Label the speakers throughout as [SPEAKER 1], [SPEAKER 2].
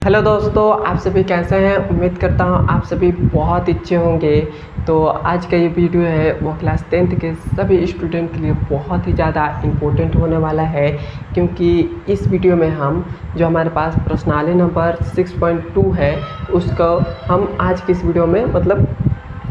[SPEAKER 1] Hello दोस्तों, आप सभी कैसे हैं। उम्मीद करता हूँ आप सभी बहुत अच्छे होंगे। तो आज का ये वीडियो है वो क्लास 10th के सभी स्टूडेंट के लिए बहुत ही ज़्यादा इम्पोर्टेंट होने वाला है, क्योंकि इस वीडियो में हम जो हमारे पास प्रश्नावली नंबर 6.2 है उसको हम आज की इस वीडियो में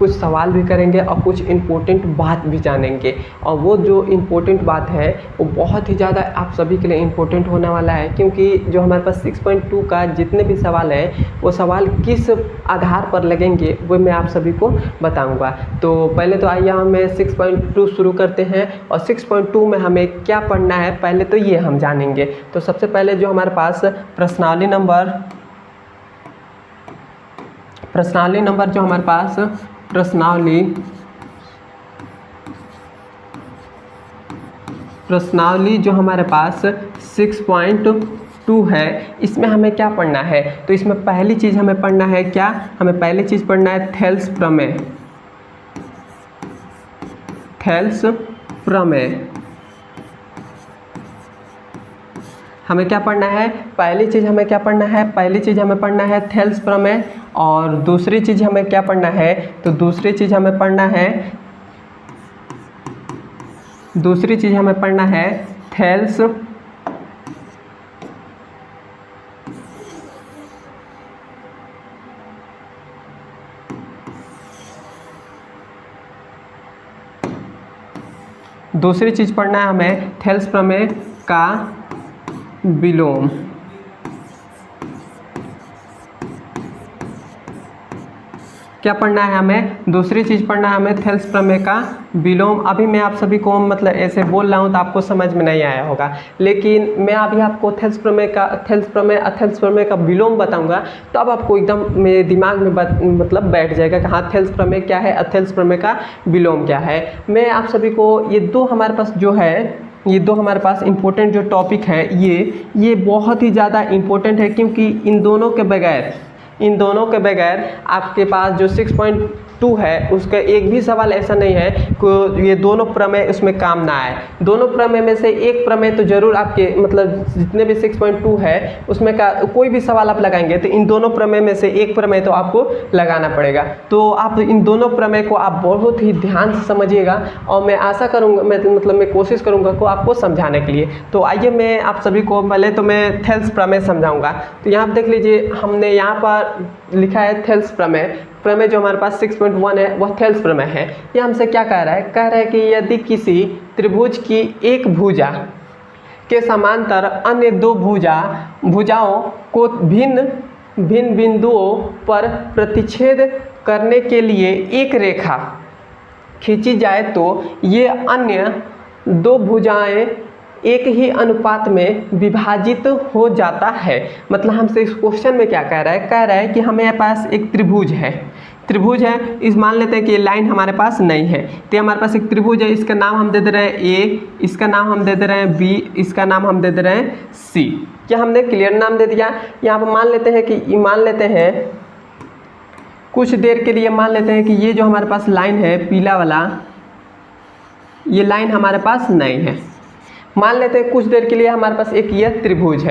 [SPEAKER 1] कुछ सवाल भी करेंगे और कुछ इम्पोर्टेंट बात भी जानेंगे। और वो जो इम्पोर्टेंट बात है वो बहुत ही ज़्यादा आप सभी के लिए इम्पोर्टेंट होने वाला है, क्योंकि जो हमारे पास 6.2 का जितने भी सवाल हैं वो सवाल किस आधार पर लगेंगे वो मैं आप सभी को बताऊंगा। तो पहले तो आइए हमें 6.2 शुरू करते हैं और 6.2 में हमें क्या पढ़ना है पहले तो ये हम जानेंगे। तो सबसे पहले जो हमारे पास प्रश्नावली नंबर जो हमारे पास प्रश्नावली जो हमारे पास 6.2 है, इसमें हमें क्या पढ़ना है। तो इसमें पहली चीज़ हमें पढ़ना है क्या, हमें पहली चीज़ पढ़ना है थेल्स प्रमेय। हमें क्या पढ़ना है, पहली चीज़ हमें पढ़ना है थेल्स प्रमेय। और दूसरी चीज़ हमें क्या पढ़ना है, तो दूसरी चीज़ हमें पढ़ना है थेल्स दूसरी चीज़ पढ़ना है हमें थेल्स प्रमेय का विलोम। क्या पढ़ना है हमें, दूसरी चीज़ पढ़ना है हमें थेल्स प्रमेय का विलोम। अभी मैं आप सभी को ऐसे बोल रहा हूँ तो आपको समझ में नहीं आया होगा, लेकिन मैं अभी आपको थेल्स प्रमेय का विलोम बताऊंगा तो अब आपको एकदम मेरे दिमाग में बैठ जाएगा कि हाँ थेल्स प्रमेय क्या है, थेल्स प्रमेय का विलोम क्या है। मैं आप सभी को ये दो हमारे पास इम्पोर्टेंट जो टॉपिक है ये बहुत ही ज़्यादा इम्पोर्टेंट है, क्योंकि इन दोनों के बगैर आपके पास जो 6.2 है उसका एक भी सवाल ऐसा नहीं है कि ये दोनों प्रमेय उसमें काम ना आए। दोनों प्रमेय में से एक प्रमेय तो जरूर आपके जितने भी 6.2 है उसमें का कोई भी सवाल आप लगाएंगे तो इन दोनों प्रमेय में से एक प्रमेय तो आपको लगाना पड़ेगा। तो आप इन दोनों प्रमेय को आप बहुत ही ध्यान से समझिएगा और मैं आशा करूँगा, मैं कोशिश करूँगा को आपको समझाने के लिए। तो आइए मैं आप सभी को पहले तो मैं थेल्स प्रमेय समझाऊँगा। तो यहाँ देख लीजिए, हमने यहाँ पर लिखा है थेल्स प्रमेय जो हमारे पास 6.1 है वह थेल्स प्रमेय है। ये हमसे क्या कह रहा है कि यदि किसी त्रिभुज की एक भुजा के समांतर अन्य दो भुजाओं को भिन्न बिंदुओं पर प्रतिच्छेद करने के लिए एक रेखा खींची जाए तो ये अन्य दो भुजाएं एक ही अनुपात में विभाजित हो जाता है। मतलब हमसे इस क्वेश्चन में क्या कह रहा है कि हमें पास एक त्रिभुज है, इस मान लेते हैं कि ये लाइन हमारे पास नहीं है। तो हमारे पास एक त्रिभुज है, इसका नाम हम दे दे रहे हैं ए, इसका नाम हम दे दे रहे हैं बी, इसका नाम हम दे दे रहे हैं सी। क्या हमने क्लियर नाम दे दिया। यहाँ पर मान लेते हैं कुछ देर के लिए मान लेते हैं कि ये जो हमारे पास लाइन है पीला वाला, ये लाइन हमारे पास नहीं है। मान लेते हैं कुछ देर के लिए हमारे पास एक यह त्रिभुज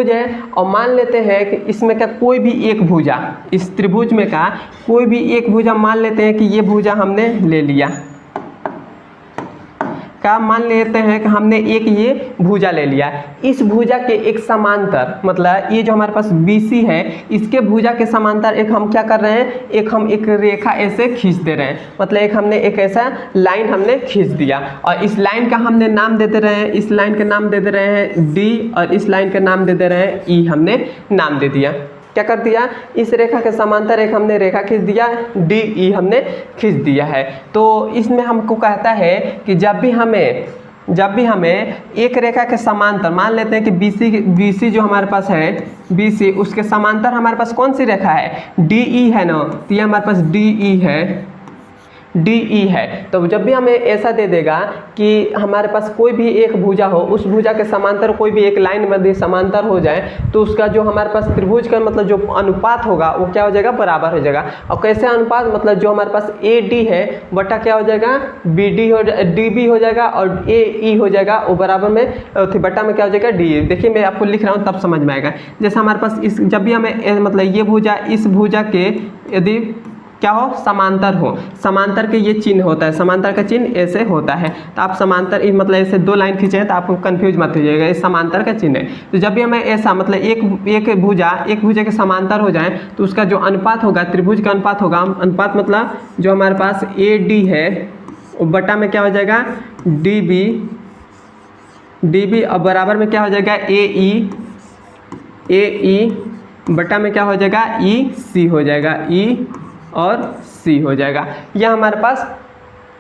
[SPEAKER 1] है और मान लेते हैं कि इसमें का कोई भी एक भुजा, इस त्रिभुज में का कोई भी एक भुजा मान लेते हैं कि ये भुजा हमने ले लिया। मान लेते हैं कि हमने एक ये भुजा ले लिया। इस भुजा के एक समांतर, मतलब ये जो हमारे पास BC है इसके भुजा के समांतर एक हम क्या कर रहे हैं, एक रेखा ऐसे खींच दे रहे हैं। मतलब हमने एक ऐसा लाइन हमने खींच दिया और इस लाइन का हमने नाम दे दे रहे हैं, इस लाइन का नाम दे दे रहे हैं D और इस लाइन का नाम दे दे रहे हैं E। हमने नाम दे दिया। क्या कर दिया, इस रेखा के समांतर एक हमने रेखा खींच दिया, DE हमने खींच दिया है। तो इसमें हमको कहता है कि जब भी हमें एक रेखा के समांतर, मान लेते हैं कि BC जो हमारे पास है BC, उसके समांतर हमारे पास कौन सी रेखा है, DE है ना। तो ये हमारे पास DE है, डी ई है। तो जब भी हमें ऐसा दे देगा कि हमारे पास कोई भी एक भुजा हो, उस भुजा के समांतर कोई भी एक लाइन में समांतर हो जाए, तो उसका जो हमारे पास त्रिभुज का मतलब जो अनुपात होगा वो क्या हो जाएगा, बराबर हो जाएगा। और कैसे अनुपात, मतलब जो हमारे पास ए डी है बटा क्या हो जाएगा, बी डी हो, डी बी हो जाएगा, और ए ई हो जाएगा, वो बराबर में बटा में क्या हो जाएगा, डी। देखिए मैं आपको लिख रहा हूँ तब समझ में आएगा। जैसे हमारे पास इस, जब भी हमें मतलब ये भुजा इस भुजा के यदि क्या हो, समांतर हो, समांतर के ये चिन्ह होता है, समांतर का चिन्ह ऐसे होता है। तो आप समांतर मतलब ऐसे दो लाइन खींचे तो आपको कंफ्यूज मत हो जाएगा, ये समांतर का चिन्ह है। तो जब भी हमें ऐसा मतलब एक भुजा के समांतर हो जाए तो उसका जो अनुपात होगा, त्रिभुज का अनुपात होगा, अनुपात मतलब जो हमारे पास ए डी है वो बटा में क्या हो जाएगा, डी बी और बराबर में क्या हो जाएगा, ए ई बटा में क्या हो जाएगा, ई सी हो जाएगा, ई और सी हो जाएगा। यह हमारे पास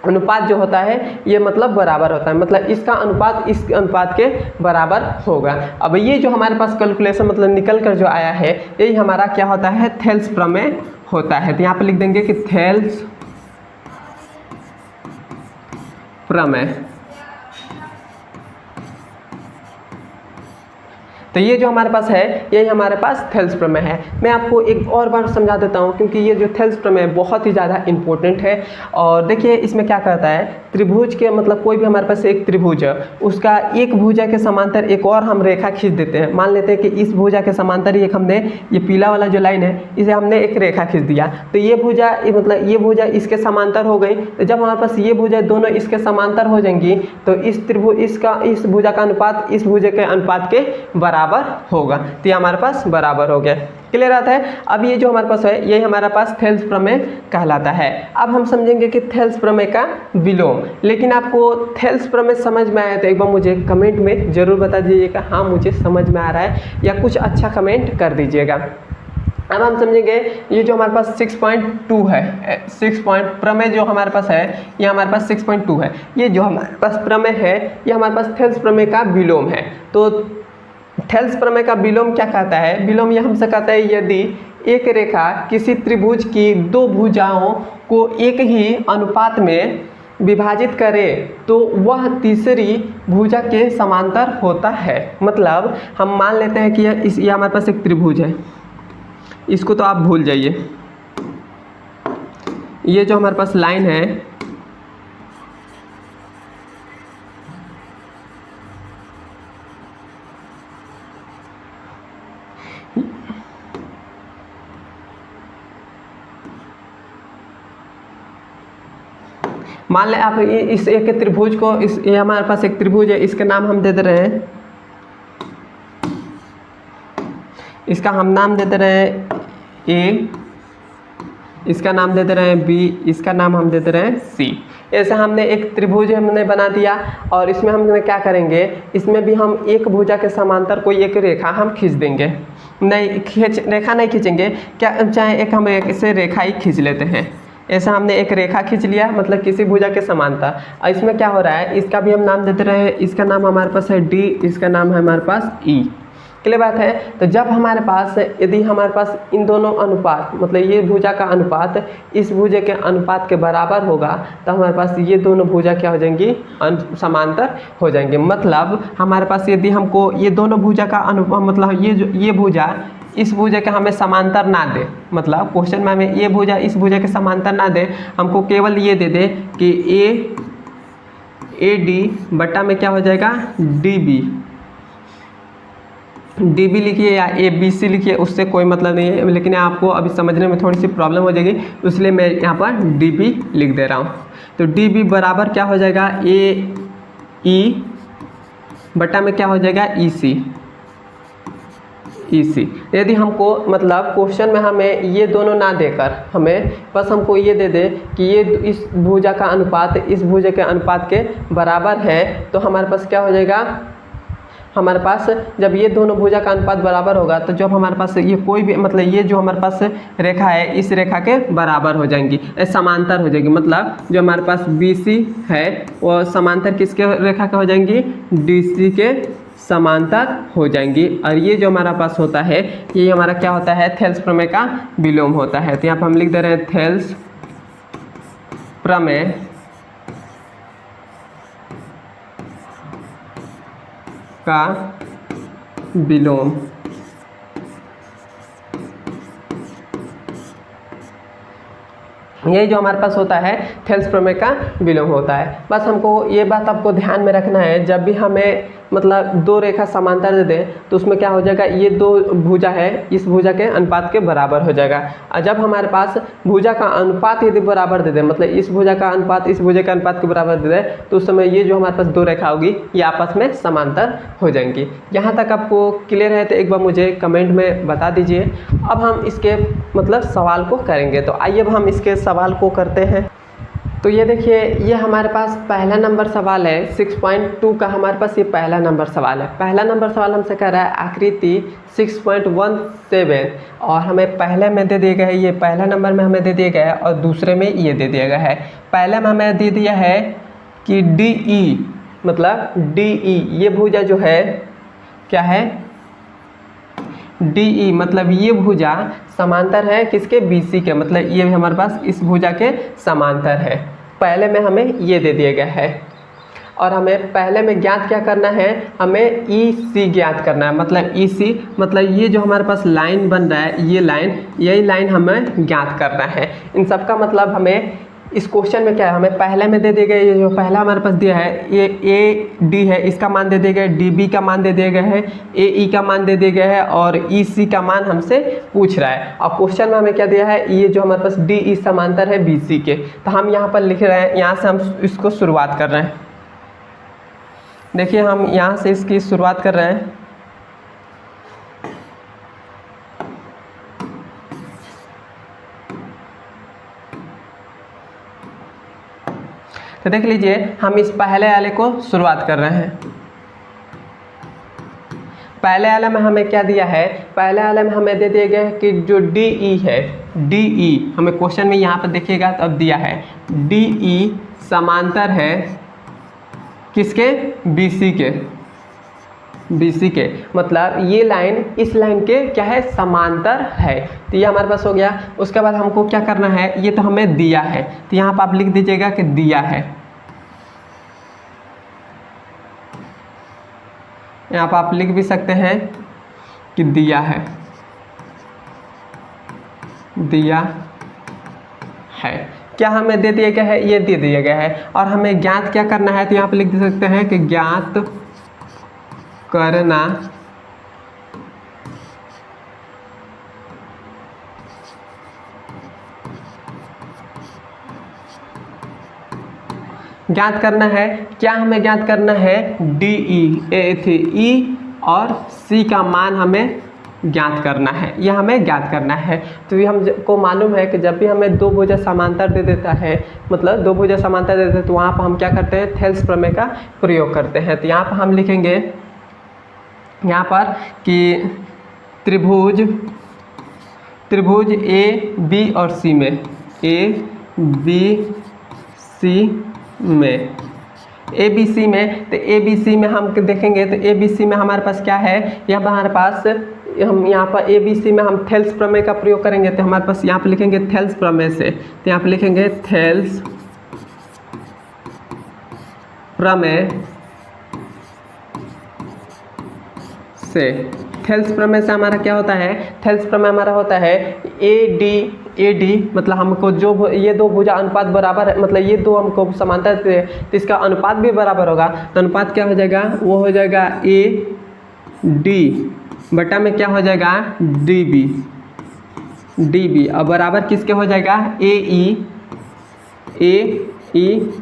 [SPEAKER 1] अनुपात जो होता है ये मतलब बराबर होता है, मतलब इसका अनुपात इस अनुपात के बराबर होगा। अब ये जो हमारे पास कैलकुलेशन मतलब निकल कर जो आया है, यही हमारा क्या होता है, थेल्स प्रमेय होता है। तो यहाँ पे लिख देंगे कि थेल्स प्रमेय। तो ये जो हमारे पास है यही हमारे पास थेल्स प्रमेय है। मैं आपको एक और बार समझा देता हूँ, क्योंकि ये जो थेल्स प्रमेय बहुत ही ज़्यादा इंपॉर्टेंट है। और देखिए इसमें क्या करता है, त्रिभुज के मतलब कोई भी हमारे पास एक त्रिभुज है, उसका एक भुजा के समांतर एक और हम रेखा खींच देते हैं। मान लेते हैं कि इस भुजा के समांतर एक हमने, ये पीला वाला जो लाइन है इसे हमने एक रेखा खींच दिया, तो ये भुजा मतलब ये भुजा इसके समांतर हो गई। तो जब हमारे पास ये भुजा दोनों इसके समांतर हो जाएंगी तो इस त्रिभुज इस भुजा का अनुपात इस भुजा के अनुपात के बराबर होगा। तो ये हमारे पास बराबर हो गया, क्लियर आता है। अब ये जो हमारे पास है यही हमारे पास थेल्स प्रमेय कहलाता है। अब हम समझेंगे कि थेल्स प्रमेय का विलोम। लेकिन आपको थेल्स प्रमेय समझ में आया तो एक बार मुझे कमेंट में जरूर बता दीजिएगा, हाँ मुझे समझ में आ रहा है, या कुछ अच्छा कमेंट कर दीजिएगा। अब हम समझेंगे ये जो हमारे पास 6.2 है, 6 प्रमेय जो हमारे पास है ये हमारे पास 6.2 है। ये जो हमारे पास प्रमेय है ये हमारे पास थेल्स प्रमेय का विलोम है। तो थेल्स प्रमेय का विलोम क्या कहता है, विलोम ये हमसे कहता है यदि एक रेखा किसी त्रिभुज की दो भुजाओं को एक ही अनुपात में विभाजित करे तो वह तीसरी भुजा के समांतर होता है। मतलब हम मान लेते हैं कि ये हमारे पास एक त्रिभुज है, इसको तो आप भूल जाइए। ये जो हमारे पास लाइन है मान लें आप इस एक त्रिभुज को, ये हमारे पास एक त्रिभुज है, इसका नाम हम दे दे रहे हैं, इसका हम नाम दे दे रहे हैं ए, इसका नाम दे दे रहे हैं बी, इसका नाम हम दे दे रहे हैं सी। ऐसे हमने एक त्रिभुज हमने बना दिया और इसमें हम क्या करेंगे, इसमें भी हम एक भुजा के समांतर कोई एक रेखा हम खींच देंगे। रेखा नहीं खींचेंगे क्या, चाहे एक हम इसे रेखा ही खींच लेते हैं। ऐसा हमने एक रेखा खींच लिया मतलब किसी भुजा के समांतर। और इसमें क्या हो रहा है, इसका भी हम नाम देते रहे हैं, इसका नाम हमारे पास है डी, इसका नाम है हमारे पास ई, क्लियर बात है। तो जब हमारे पास यदि हमारे पास इन दोनों अनुपात मतलब ये भुजा का अनुपात इस भुजा के अनुपात के बराबर होगा तो हमारे पास ये दोनों भुजा क्या हो जाएंगी, समांतर हो जाएंगे। मतलब हमारे पास यदि हमको ये दोनों भुजा का अनुपात मतलब ये भुजा इस भुजा के हमें समांतर ना दे, मतलब क्वेश्चन में हमें ये भुजा इस भुजा के समांतर ना दे, हमको केवल ये दे दे कि ए डी बटा में क्या हो जाएगा, डी बी लिखिए या ए बी सी लिखिए, उससे कोई मतलब नहीं है। लेकिन आपको अभी समझने में थोड़ी सी प्रॉब्लम हो जाएगी, इसलिए मैं यहाँ पर डी बी लिख दे रहा हूँ। तो डी बी बराबर क्या हो जाएगा, ए ई बटा में क्या हो जाएगा, ई सी। यदि हमको मतलब क्वेश्चन में हमें ये दोनों ना देकर हमें बस हमको ये दे दे कि ये इस भुजा का अनुपात इस भुजा के अनुपात के बराबर है, तो हमारे पास क्या हो जाएगा, हमारे पास जब ये दोनों भुजा का अनुपात बराबर होगा तो जब हमारे पास ये कोई भी मतलब ये जो हमारे पास रेखा है इस रेखा के बराबर हो जाएंगी, समांतर हो जाएगी। मतलब जो हमारे पास बी सी है वो समांतर किसके रेखा के हो जाएंगी, डी सी के समांतर हो जाएंगी। और ये जो हमारा पास होता है ये हमारा क्या होता है, थेल्स प्रमेय का विलोम होता है। तो यहाँ पर हम लिख दे रहे हैं थेल्स प्रमेय का विलोम। यही जो हमारे पास होता है थेल्स प्रमेय का विलोम होता है। बस हमको ये बात आपको ध्यान में रखना है, जब भी हमें मतलब दो रेखा समांतर दे दें तो उसमें क्या हो जाएगा, ये दो भुजा है इस भुजा के अनुपात के बराबर हो जाएगा। और जब हमारे पास भुजा का अनुपात यदि बराबर दे दें, मतलब इस भुजा का अनुपात इस भुजा के अनुपात के बराबर दे दें, तो उस समय ये जो हमारे पास दो रेखा होगी ये आपस में समांतर हो जाएंगी। यहाँ तक आपको क्लियर है तो एक बार मुझे कमेंट में बता दीजिए। अब हम इसके मतलब सवाल को करेंगे, तो आइए अब हम इसके सवाल को करते हैं। तो ये देखिए, ये हमारे पास पहला नंबर सवाल है 6.2 का, हमारे पास ये पहला नंबर सवाल है। पहला नंबर सवाल हमसे कह रहा है आकृति 6.17 और हमें पहले में दे दिया गया है, ये पहला नंबर में हमें दे दिया गया है और दूसरे में ये दे दिया गया है। पहले में हमें दे दिया है कि DE मतलब DE ये भुजा जो है क्या है, DE मतलब ये भुजा समांतर है किसके, BC के, मतलब ये हमारे पास इस भुजा के समांतर है। पहले में हमें ये दे दिया गया है और हमें पहले में ज्ञात क्या करना है, हमें EC ज्ञात करना है। मतलब EC मतलब ये जो हमारे पास लाइन बन रहा है, ये लाइन, यही लाइन हमें ज्ञात करना है। इन सब का मतलब हमें इस क्वेश्चन में क्या है, हमें पहले में दे दिए गए, ये जो पहला हमारे पास दिया है ये AD है, इसका मान दे दिया गया है, DB का मान दे दिया गया है, AE का मान दे दिया गया है और EC का मान हमसे पूछ रहा है। और क्वेश्चन में हमें क्या दिया है, ये जो हमारे पास DE समांतर है BC के, तो हम यहाँ पर लिख रहे हैं, यहाँ से हम इसको शुरुआत कर रहे हैं। देखिए हम यहाँ से इसकी शुरुआत कर रहे हैं। तो देख लीजिए हम इस पहले वाले को शुरुआत कर रहे हैं। पहले वाले में हमें क्या दिया है, पहले वाले में हमें दे दिया गया है कि जो DE है, DE हमें क्वेश्चन में यहाँ पर देखिएगा तो अब दिया है DE समांतर है किसके, BC के, मतलब ये लाइन इस लाइन के क्या है, समांतर है। तो ये हमारे पास हो गया। उसके बाद हमको क्या करना है, ये तो हमें दिया है, तो यहाँ पर आप लिख दीजिएगा कि दिया है। यहाँ पर आप लिख भी सकते हैं कि दिया है, दिया है। क्या हमें दे दिया गया है, ये दे दिया गया है। और हमें ज्ञात क्या करना है, तो यहाँ पर लिख दे सकते हैं कि ज्ञात करना ज्ञात करना है, क्या हमें ज्ञात करना है, E और C का मान हमें ज्ञात करना है, यह हमें ज्ञात करना है। तो ये हमको मालूम है कि जब भी हमें दो भुजा समांतर दे देता है, मतलब दो भुजा समांतर दे देते हैं, तो वहाँ पर हम क्या करते हैं, थेल्स प्रमेय का प्रयोग करते हैं। तो यहाँ पर हम लिखेंगे यहाँ पर कि त्रिभुज AB और C में, ABC में, ABC में, तो ABC में हम देखेंगे तो ABC में हमारे पास क्या है, यहाँ पर हमारे पास हम यहाँ पर ABC में हम थेल्स प्रमेय का प्रयोग करेंगे। तो हमारे पास यहाँ पर लिखेंगे थेल्स प्रमेय से, तो यहाँ पर लिखेंगे थेल्स प्रमेय से। थेल्स प्रमेय से हमारा क्या होता है, थेल्स प्रमेय हमारा होता है AD मतलब हमको जो ये दो भुजा अनुपात बराबर है, मतलब ये दो हमको समांतर थे तो इसका अनुपात भी बराबर होगा। तो अनुपात क्या हो जाएगा, वो हो जाएगा AD बटा में क्या हो जाएगा, DB और बराबर किसके हो जाएगा, AE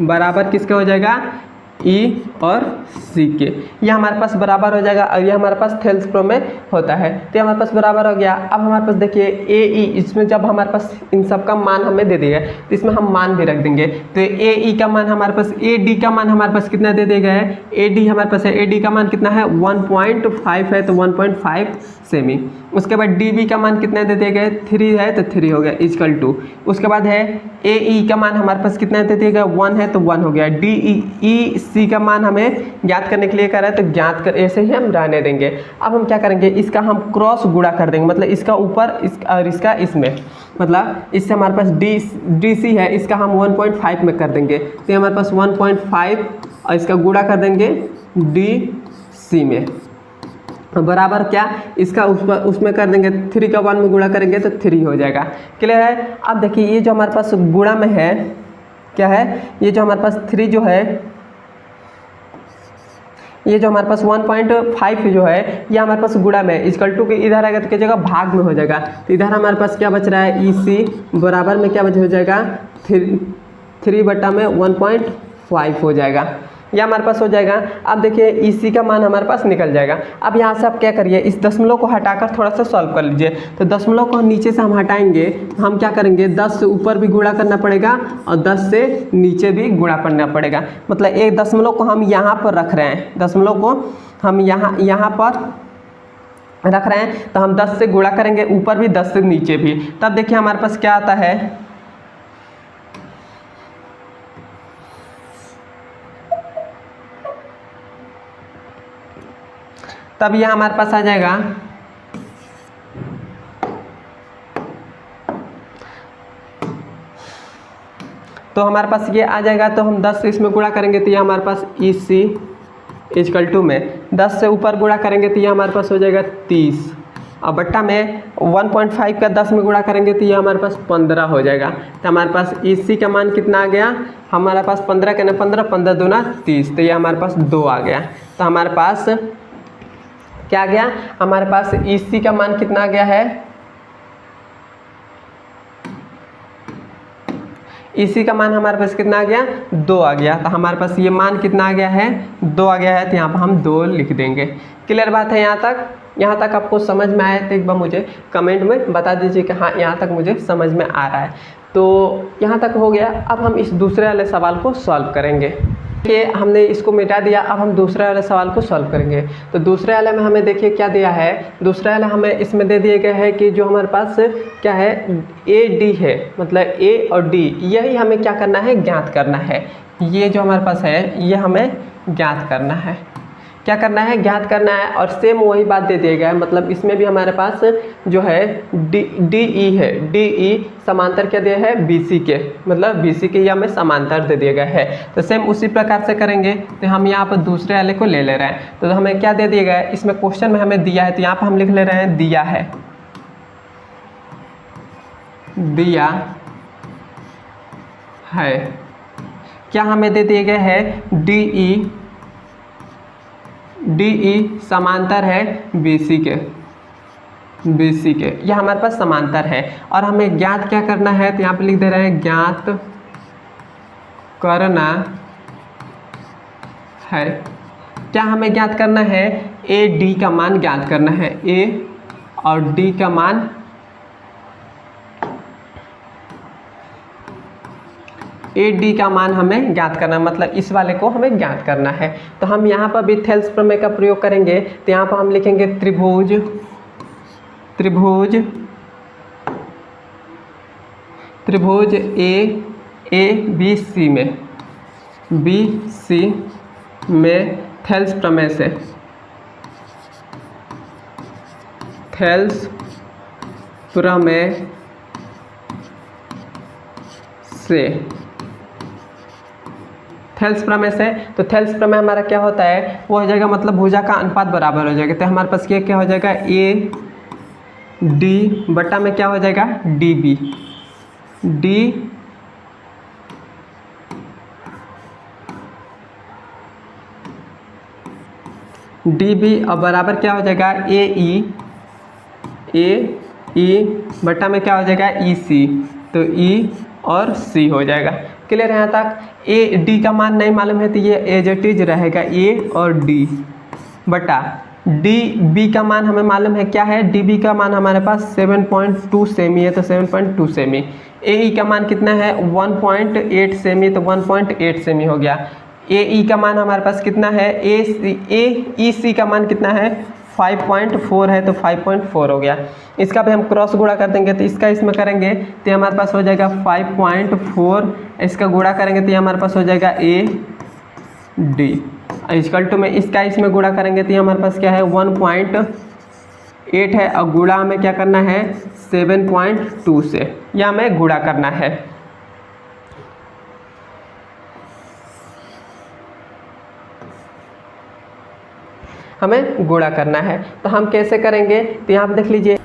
[SPEAKER 1] बराबर किसके हो जाएगा, E और C के। ये हमारे पास बराबर हो जाएगा और ये हमारे पास थेल्स प्रमेय होता है। तो हमारे पास बराबर हो गया। अब हमारे पास देखिए AE, इसमें जब हमारे पास इन सब का मान हमें दे दिया तो इसमें हम मान भी रख देंगे। तो AE का मान हमारे पास, AD का मान हमारे पास कितना दे दिया गया है, AD हमारे पास है, AD का मान कितना है 1.5 है, तो 1.5 सेमी। उसके बाद DB का मान कितना दे दिया गया है, 3 है, तो 3 हो गया इक्वल टू। उसके बाद है AE का मान हमारे पास कितना दे दिया गया, 1 है, तो 1 हो गया। DEC का मान हमें ज्ञात करने के लिए कह रहा है, तो ज्ञात कर ऐसे ही हम रहने देंगे। अब हम क्या करेंगे, इसका हम क्रॉस गुणा कर देंगे, मतलब इसका ऊपर और इसका इसमें, मतलब इससे हमारे पास डी सी है, इसका हम 1.5 में कर देंगे, तो हमारे पास 1.5 और इसका गुणा कर देंगे डी सी में, बराबर क्या इसका उसमें कर देंगे 3 का 1 में गुणा करेंगे तो 3 हो जाएगा। क्लियर है। अब देखिए ये जो हमारे पास गुणा में है क्या है, ये जो हमारे पास 3 जो है, ये जो हमारे पास 1.5 जो है ये हमारे पास गुणा में इक्वल टू के इधर आएगा तो क्या जगह भाग में हो जाएगा, तो इधर हमारे पास क्या बच रहा है, ई सी बराबर में क्या बच हो जाएगा 3 बटा में 1.5 हो जाएगा, यह हमारे पास हो जाएगा। अब देखिए इसी का मान हमारे पास निकल जाएगा। अब यहाँ से आप क्या करिए, इस दशमलव को हटाकर थोड़ा सा सॉल्व कर लीजिए, तो दशमलव को नीचे से हम हटाएंगे, हम क्या करेंगे 10 से ऊपर भी गुणा करना पड़ेगा और 10 से नीचे भी गुणा करना पड़ेगा, मतलब एक दशमलव को हम यहाँ पर रख रहे हैं, दशमलव को हम यहाँ पर रख रहे हैं, तो हम 10 से गुणा करेंगे ऊपर भी 10 से नीचे भी, तब देखिए हमारे पास क्या आता है, तब यह हमारे पास आ जाएगा तो हमारे पास ये आ जाएगा, तो हम 10 से इसमें गुणा करेंगे तो ये हमारे पास ई सी इक्वल टू में 10 से ऊपर गुणा करेंगे तो ये हमारे पास हो जाएगा 30 और बट्टा में 1.5 का 10 में गुणा करेंगे तो ये हमारे पास 15 हो जाएगा। तो हमारे पास ई सी का मान कितना आ गया, हमारे पास 15 के ना 15 दूना 30, तो ये हमारे पास 2 आ गया। तो हमारे पास क्या आ गया, हमारे पास ई सी का मान कितना आ गया है, इसी का मान हमारे पास कितना आ गया 2 आ गया, तो हमारे पास ये मान कितना आ गया है 2 आ गया है, तो यहाँ पर हम 2 लिख देंगे। क्लियर बात है यहाँ तक आपको समझ में आया तो एक बार मुझे कमेंट में बता दीजिए कि हाँ यहाँ तक मुझे समझ में आ रहा है। तो यहाँ तक हो गया, अब हम इस दूसरे वाले सवाल को सॉल्व करेंगे। कि हमने इसको मिटा दिया, अब हम दूसरे वाले सवाल को सॉल्व करेंगे। तो दूसरे वाले में हमें देखिए क्या दिया है, दूसरे वाले हमें इसमें दे दिए गए हैं कि जो हमारे पास क्या है ए डी है, मतलब ए और डी, यही हमें क्या करना है ज्ञात करना है। ये जो हमारे पास है ये हमें ज्ञात करना है, क्या करना है ज्ञात करना है। और सेम वही बात दे दिया गया है, मतलब इसमें भी हमारे पास जो है डी ई है, डी ई समांतर क्या दिया है बी सी के, मतलब बी सी के ये हमें समांतर दे दिया गया है। तो सेम उसी प्रकार से करेंगे, तो हम यहाँ पर दूसरे वाले को ले ले रहे हैं। तो हमें क्या दे दिया गया है, इसमें क्वेश्चन में हमें दिया है, तो यहाँ पर हम लिख ले रहे हैं दिया है, दिया है क्या हमें दे दिए गए है डी ई समांतर है BC के, यह हमारे पास समांतर है। और हमें ज्ञात क्या करना है, तो यहाँ पे लिख दे रहे हैं ज्ञात करना है, क्या हमें ज्ञात करना है ए डी का मान ज्ञात करना है, ए और डी का मान, ए डी का मान हमें ज्ञात करना, मतलब इस वाले को हमें ज्ञात करना है। तो हम यहाँ पर भी थेल्स प्रमेय का प्रयोग करेंगे, तो यहाँ पर हम लिखेंगे त्रिभुज ए बी सी में थेल्स प्रमेय से, थेल्स प्रमेय से, तो थेल्स प्रमेय हमारा क्या होता है, वो हो जाएगा मतलब भुजा का अनुपात बराबर हो जाएगा। तो हमारे पास ये क्या हो जाएगा ए डी बटा में क्या हो जाएगा डी बी और बराबर क्या हो जाएगा ए ई बटा में क्या हो जाएगा ई सी, तो ई और सी हो जाएगा। क्लियर है यहाँ तक। ए डी का मान नहीं मालूम है तो ये एज इट इज रहेगा ए और डी बटा डी बी का मान हमें मालूम है क्या है, डी बी का मान हमारे पास 7.2 सेमी है, तो 7.2 सेमी। ए ई का मान कितना है 1.8 सेमी, तो 1.8 सेमी हो गया। ए ई का मान हमारे पास कितना है, ए ई सी का मान कितना है 5.4 है, तो 5.4 हो गया। इसका भी हम क्रॉस गुणा कर देंगे, तो इसका इसमें करेंगे तो हमारे पास हो जाएगा 5.4, इसका गुणा करेंगे तो हमारे पास हो जाएगा ए डी। इक्वल टू में इसका इसमें गुणा करेंगे तो ये हमारे पास क्या है 1.8 है, और गुणा हमें क्या करना है 7.2 से, यह हमें गुणा करना है। हमें गुणा करना है, तो हम कैसे करेंगे, तो यहाँ पर देख लीजिए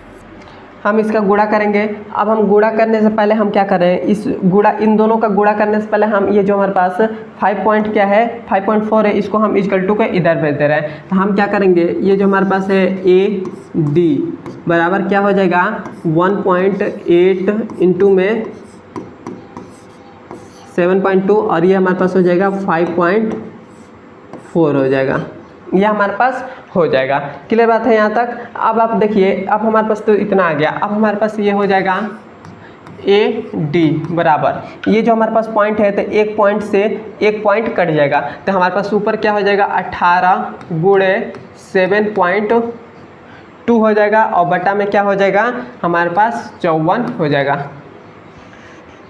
[SPEAKER 1] हम इसका गुणा करेंगे। अब हम गुणा करने से पहले हम क्या कर रहे हैं, इस गुणा इन दोनों का गुणा करने से पहले हम ये जो हमारे पास 5 पॉइंट क्या है 5.4 है, इसको हम इक्वल टू के इधर भेज दे रहे हैं। तो हम क्या करेंगे, ये जो हमारे पास है ए डी बराबर क्या हो जाएगा 1.8 इंटू में 7.2, और ये हमारे पास हो जाएगा 5.4 हो जाएगा, यह हमारे पास हो जाएगा। क्लियर बात है यहाँ तक। अब आप देखिए, अब हमारे पास तो इतना आ गया, अब हमारे पास ये हो जाएगा ए डी बराबर, ये जो हमारे पास पॉइंट है तो एक पॉइंट से एक पॉइंट कट जाएगा, तो हमारे पास ऊपर क्या हो जाएगा 18 गुणे 7.2 हो जाएगा, और बटा में क्या हो जाएगा हमारे पास 54 हो जाएगा,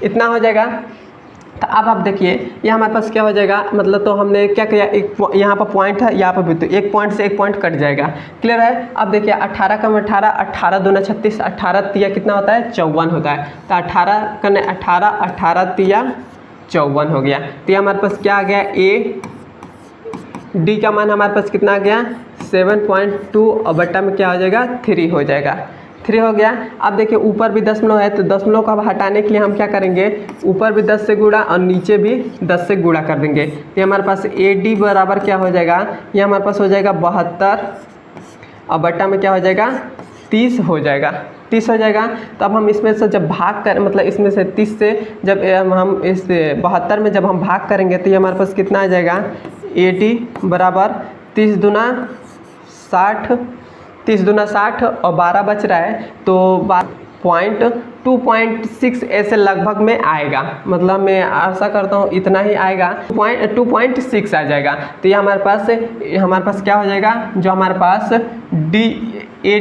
[SPEAKER 1] इतना हो जाएगा। तो अब आप देखिए ये हमारे पास क्या हो जाएगा, मतलब तो हमने क्या किया, एक यहाँ पर पॉइंट है, यहाँ पर भी तो एक पॉइंट से एक पॉइंट कट जाएगा। क्लियर है। अब देखिए 18 का 18, 18 दूना 36, 18 तिया कितना होता है 54 होता है, तो 18 करने 18, 18 तिया 54 हो गया। तो ये हमारे पास क्या आ गया, ए डी का मान हमारे पास कितना आ गया 7.2, और बट्टा में क्या हो जाएगा 3 हो जाएगा, 3 हो गया। अब देखिए ऊपर भी दशमलव है, तो दशमलव को हटाने के लिए हम क्या करेंगे, ऊपर भी 10 से गुणा और नीचे भी 10 से गुणा कर देंगे। ये हमारे पास ए डी बराबर क्या हो जाएगा, ये हमारे पास हो जाएगा 72, और बट्टा में क्या हो जाएगा 30 हो जाएगा, 30 हो जाएगा। तो अब हम इसमें से जब भाग कर, मतलब इसमें से 30 से जब हम इस 72 में जब हम भाग करेंगे तो ये हमारे पास कितना आ जाएगा, ए डी बराबर 30 दूना 60, 30 दूना 60 और 12 बच रहा है, तो 2.6 ऐसे लगभग में आएगा, मतलब मैं आशा करता हूँ इतना ही आएगा, 2.6 आ जाएगा। तो ये हमारे पास क्या हो जाएगा, जो हमारे पास ए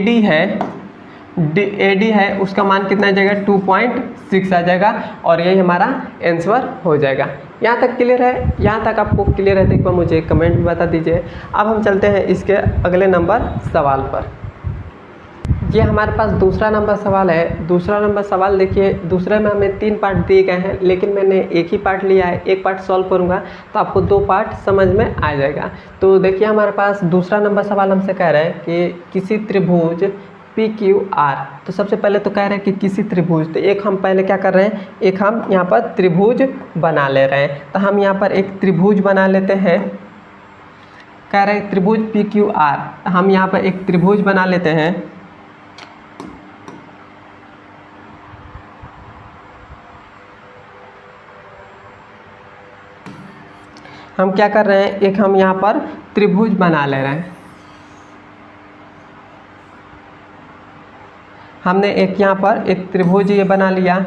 [SPEAKER 1] डी है उसका मान कितना आ जाएगा 2.6 आ जाएगा, और यही हमारा आंसर हो जाएगा। यहाँ तक क्लियर है, यहाँ तक आपको क्लियर है तो एक बार मुझे कमेंट में बता दीजिए। अब हम चलते हैं इसके अगले नंबर सवाल पर। ये हमारे पास दूसरा नंबर सवाल है। दूसरा नंबर सवाल देखिए, दूसरे में हमें 3 पार्ट दिए गए हैं, लेकिन मैंने एक ही पार्ट लिया है, एक पार्ट सॉल्व करूँगा तो आपको 2 पार्ट समझ में आ जाएगा। तो देखिए हमारे पास दूसरा नंबर सवाल हमसे कह रहा है कि किसी त्रिभुज पी क्यू आर, तो सबसे पहले तो कह रहे हैं कि किसी त्रिभुज, तो एक हम पहले क्या कर रहे हैं, एक हम यहाँ पर त्रिभुज बना ले रहे हैं। तो हम यहाँ पर एक त्रिभुज बना लेते हैं, कह रहे हैं त्रिभुज पी क्यू आर, हम यहाँ पर एक त्रिभुज बना लेते हैं। हम क्या कर रहे हैं, एक हम यहाँ पर त्रिभुज बना ले रहे हैं। हमने एक यहाँ पर एक त्रिभुज ये बना लिया,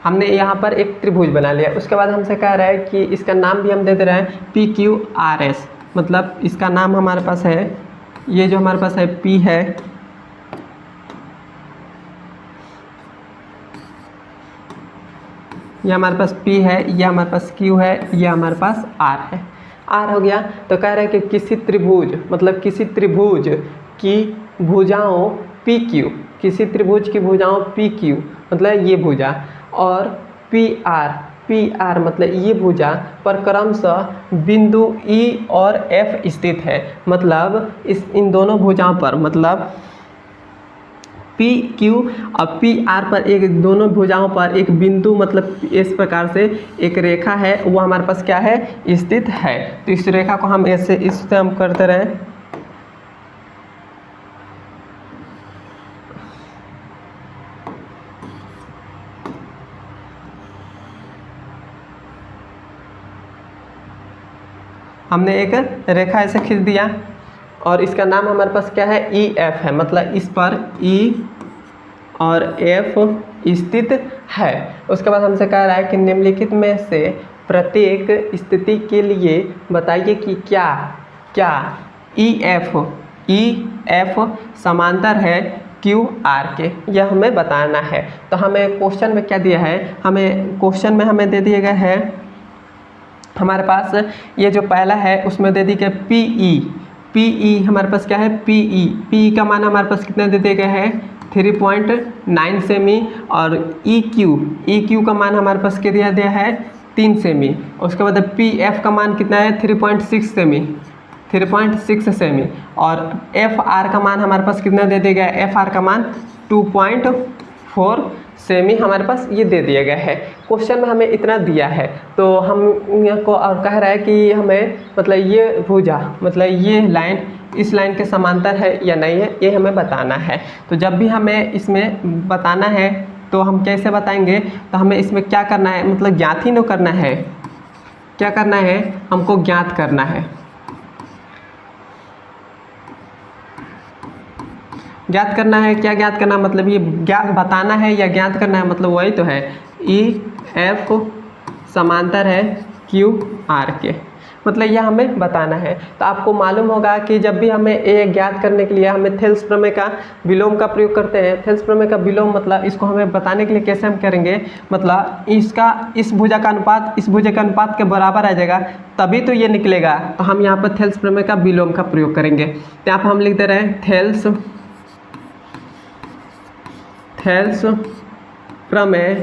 [SPEAKER 1] हमने यहाँ पर एक त्रिभुज बना लिया। उसके बाद हमसे कह रहा है कि इसका नाम भी हम दे दे रहे हैं पी क्यू आर एस, मतलब इसका नाम हमारे पास है, ये जो हमारे पास है पी है, ये हमारे पास P है, ये हमारे पास Q है, ये हमारे पास R है। R हो गया। तो कह रहे हैं कि किसी त्रिभुज, मतलब किसी त्रिभुज की भुजाओं PQ, किसी त्रिभुज की भुजाओं PQ मतलब ये भुजा, और PR मतलब ये भुजा पर क्रमशः बिंदु E और F स्थित है। मतलब इन दोनों भुजाओं पर, मतलब पी क्यू और पी आर पर एक दोनों भुजाओं पर एक बिंदु, मतलब इस प्रकार से एक रेखा है, वो हमारे पास क्या है स्थित है। तो इस रेखा को हम ऐसे इससे हम करते रहें, हमने एक रेखा ऐसे खींच दिया, और इसका नाम हमारे पास क्या है ई एफ है, मतलब इस पर ई और एफ स्थित है। उसके बाद हमसे कह रहा है कि निम्नलिखित में से प्रत्येक स्थिति के लिए बताइए कि क्या ई एफ समांतर है क्यू आर के, यह हमें बताना है। तो हमें क्वेश्चन में क्या दिया है, हमें क्वेश्चन में हमें दे दिया गया है हमारे पास ये जो पहला है उसमें दे दी गया पीई हमारे पास क्या है पीई का मान हमारे पास कितना दे दिया गया है 3.9 सेमी। और ई क्यू का मान हमारे पास क्या दिया है 3 सेमी। उसके बाद पी एफ का मान कितना है 3.6 सेमी। और एफ आर का मान हमारे पास कितना दे दिया गया है एफ आर का मान 2.4 सेमी हमारे पास ये दे दिया गया है। क्वेश्चन में हमें इतना दिया है तो हम को और कह रहा है कि हमें मतलब ये भुजा मतलब ये लाइन इस लाइन के समांतर है या नहीं है ये हमें बताना है। तो जब भी हमें इसमें बताना है तो हम कैसे बताएंगे, तो हमें इसमें क्या करना है मतलब ज्ञात ही न करना है, क्या करना है हमको ज्ञात करना है। ज्ञात करना है, क्या ज्ञात करना मतलब ये ज्ञात बताना है या ज्ञात करना है मतलब वही तो है। ई एफ समांतर है क्यू आर के, मतलब यह हमें बताना है। तो आपको मालूम होगा कि जब भी हमें ए ज्ञात करने के लिए हमें थेल्स प्रमेय का विलोम का प्रयोग करते हैं। थेल्स प्रमेय का विलोम मतलब इसको हमें बताने के लिए कैसे हम करेंगे, मतलब इसका इस भुजा का अनुपात इस भुजा का अनुपात के बराबर आ जाएगा तभी तो ये निकलेगा। तो हम यहाँ पर थेल्स प्रमेय का विलोम का प्रयोग करेंगे। तो यहाँ पर हम लिख दे रहे हैं थेल्स प्रमेय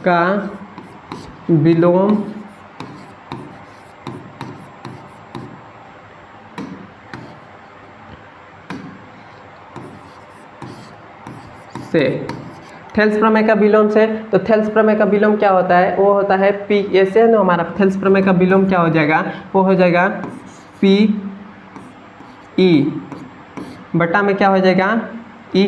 [SPEAKER 1] का विलोम से थेल्स प्रमेय का विलोम से। तो थेल्स प्रमेय का विलोम क्या होता है, वो होता है पी ऐसे है ना, हमारा थेल्स प्रमेय का विलोम क्या हो जाएगा, वो हो जाएगा पी ई बटा में क्या हो जाएगा ई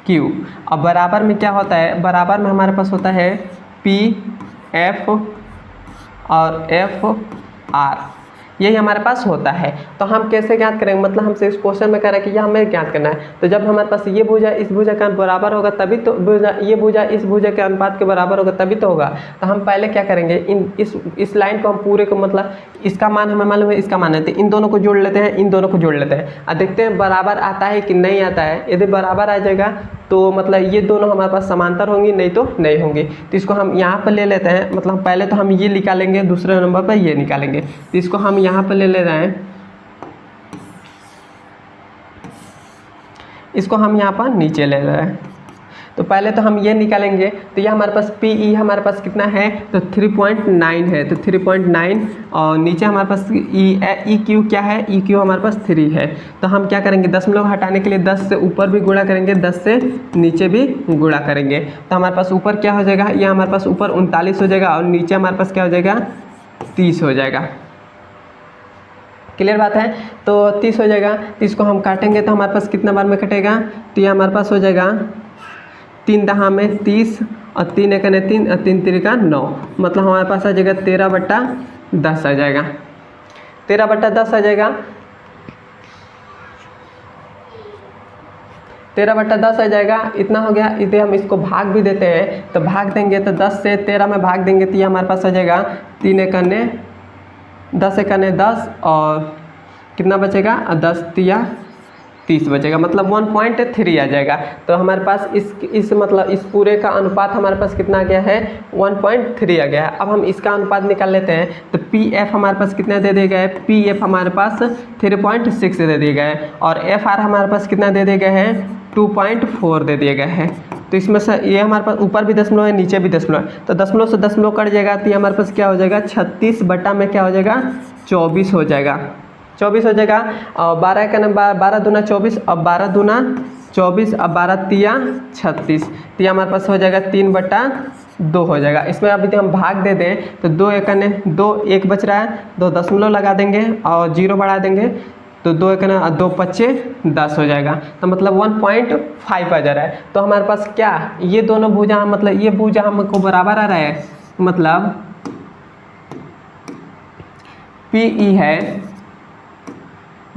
[SPEAKER 1] क्यू। अब बराबर में क्या होता है, बराबर में हमारे पास होता है पी एफ और एफ आर, यही हमारे पास होता है। तो हम कैसे ज्ञात करेंगे, मतलब हमसे इस क्वेश्चन में कह रहा है कि यह हमें ज्ञात करना है। तो जब हमारे पास ये भुजा इस भुजा का बराबर होगा तभी तो ये भुजा इस भुजा के अनुपात के बराबर होगा तभी तो होगा। तो हम पहले क्या करेंगे, इस लाइन को हम पूरे को मतलब इसका मान हमें मालूम है इसका मान है तो इन दोनों को जोड़ लेते हैं, इन दोनों को जोड़ लेते हैं और देखते हैं बराबर आता है कि नहीं आता है। यदि बराबर आ जाएगा तो मतलब ये दोनों हमारे पास समांतर होंगी, नहीं तो नहीं होंगी। तो इसको हम यहाँ पर ले लेते हैं, मतलब पहले तो हम ये निकालेंगे, दूसरे नंबर पर ये निकालेंगे। तो इसको हम यहाँ पर ले रहे हैं, इसको हम यहाँ पर नीचे ले रहे हैं। तो पहले तो हम ये निकालेंगे, तो ये हमारे पास पी ई हमारे पास कितना है तो 3.9 है, तो 3.9 और नीचे हमारे पास ई क्यू क्या है, ई क्यू हमारे पास 3 है। तो हम क्या करेंगे, दशमलव हटाने के लिए 10 से ऊपर भी गुणा करेंगे, 10 से नीचे भी गुणा करेंगे। तो हमारे पास ऊपर क्या हो जाएगा, ये हमारे पास ऊपर 39 हो जाएगा और नीचे हमारे पास क्या हो जाएगा 30 हो जाएगा। क्लियर बात है, तो 30 हो जाएगा। तो इसको हम काटेंगे तो हमारे पास कितना बार में कटेगा, तो ये हमारे पास हो जाएगा 3 दहा में 30 और 3 एकने 3 और 3 तिरिका 9, मतलब हमारे पास आ जाएगा 13/10 आ जाएगा, 13/10 आ जाएगा, 13/10 आ जाएगा। इतना हो गया। यदि हम इसको भाग भी देते हैं तो भाग देंगे तो 10 से 13 में भाग देंगे तो ये हमारे पास आ जाएगा 3 एकने 10 एकने 10 और कितना बचेगा 10 तिया 30 बचेगा, मतलब 1.3 आ जाएगा। तो हमारे पास इस मतलब इस पूरे का अनुपात हमारे पास कितना आ गया है 1.3 आ गया है। अब हम इसका अनुपात निकाल लेते हैं। तो पी एफ हमारे पास कितना दे दिया गया है, पी एफ हमारे पास 3.6 दे दिया गया है और एफ आर हमारे पास कितना दे दिया गया है 2.4 दे दिया गया है। तो इसमें से ये हमारे पास ऊपर भी दशमलव है नीचे भी दशमलव है, तो दशमलव से दशमलव कट जाएगा तो ये हमारे पास क्या हो जाएगा 36 बटा में क्या हो जाएगा 24 हो जाएगा, 24 हो जाएगा। और 12 का नंबर 12 दूना 24 और 12 दूना 24 और 12 तिया 36, तो ये हमारे पास हो जाएगा 3/2 हो जाएगा। इसमें अभी हम भाग दे दें तो 2 एकने 2 1 बच रहा है, 2 दशमलव लगा देंगे और 0 बढ़ा देंगे तो 2 एकने 2 पच्चे 10 हो जाएगा, तो मतलब 1.5 आ जा रहा है। तो हमारे पास क्या ये दोनों भुजा मतलब ये भुजा हमको बराबर आ रहा है, मतलब पी ई है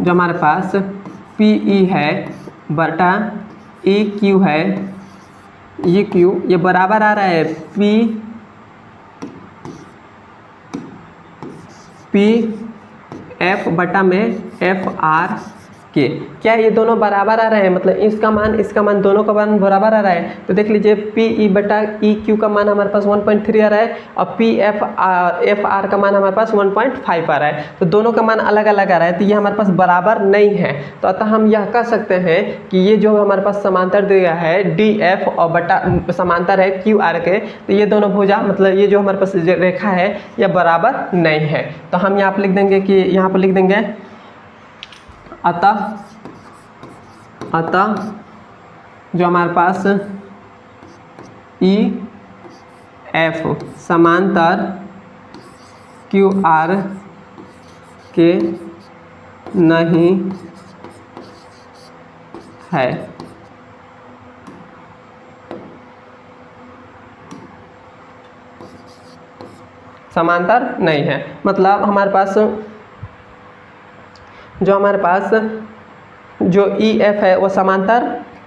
[SPEAKER 1] जो हमारे पास पी ई है बटा ई क्यू है, ई क्यू ये बराबर आ रहा है पी एफ बटा में एफ आर के, क्या ये दोनों बराबर आ रहे हैं, मतलब इसका मान दोनों का मान बराबर आ रहा है। तो देख लीजिए पी ई बटा ई क्यू का मान हमारे पास 1.3 आ रहा है और पी एफ आर का मान हमारे पास 1.5 आ रहा है। तो दोनों का मान अलग अलग आ रहा है, तो ये हमारे पास बराबर नहीं है। तो अतः हम यह कह सकते हैं कि ये जो हमारे पास समांतर दिया है डी एफ और बटा समांतर है क्यू आर के, तो ये दोनों भुजा मतलब ये जो हमारे पास रेखा है यह बराबर नहीं है। तो हम यहाँ पर लिख देंगे कि यहाँ पर लिख देंगे अतः जो हमारे पास ई एफ समांतर क्यू आर के नहीं है। समांतर नहीं है मतलब हमारे पास जो ई एफ है वो समांतर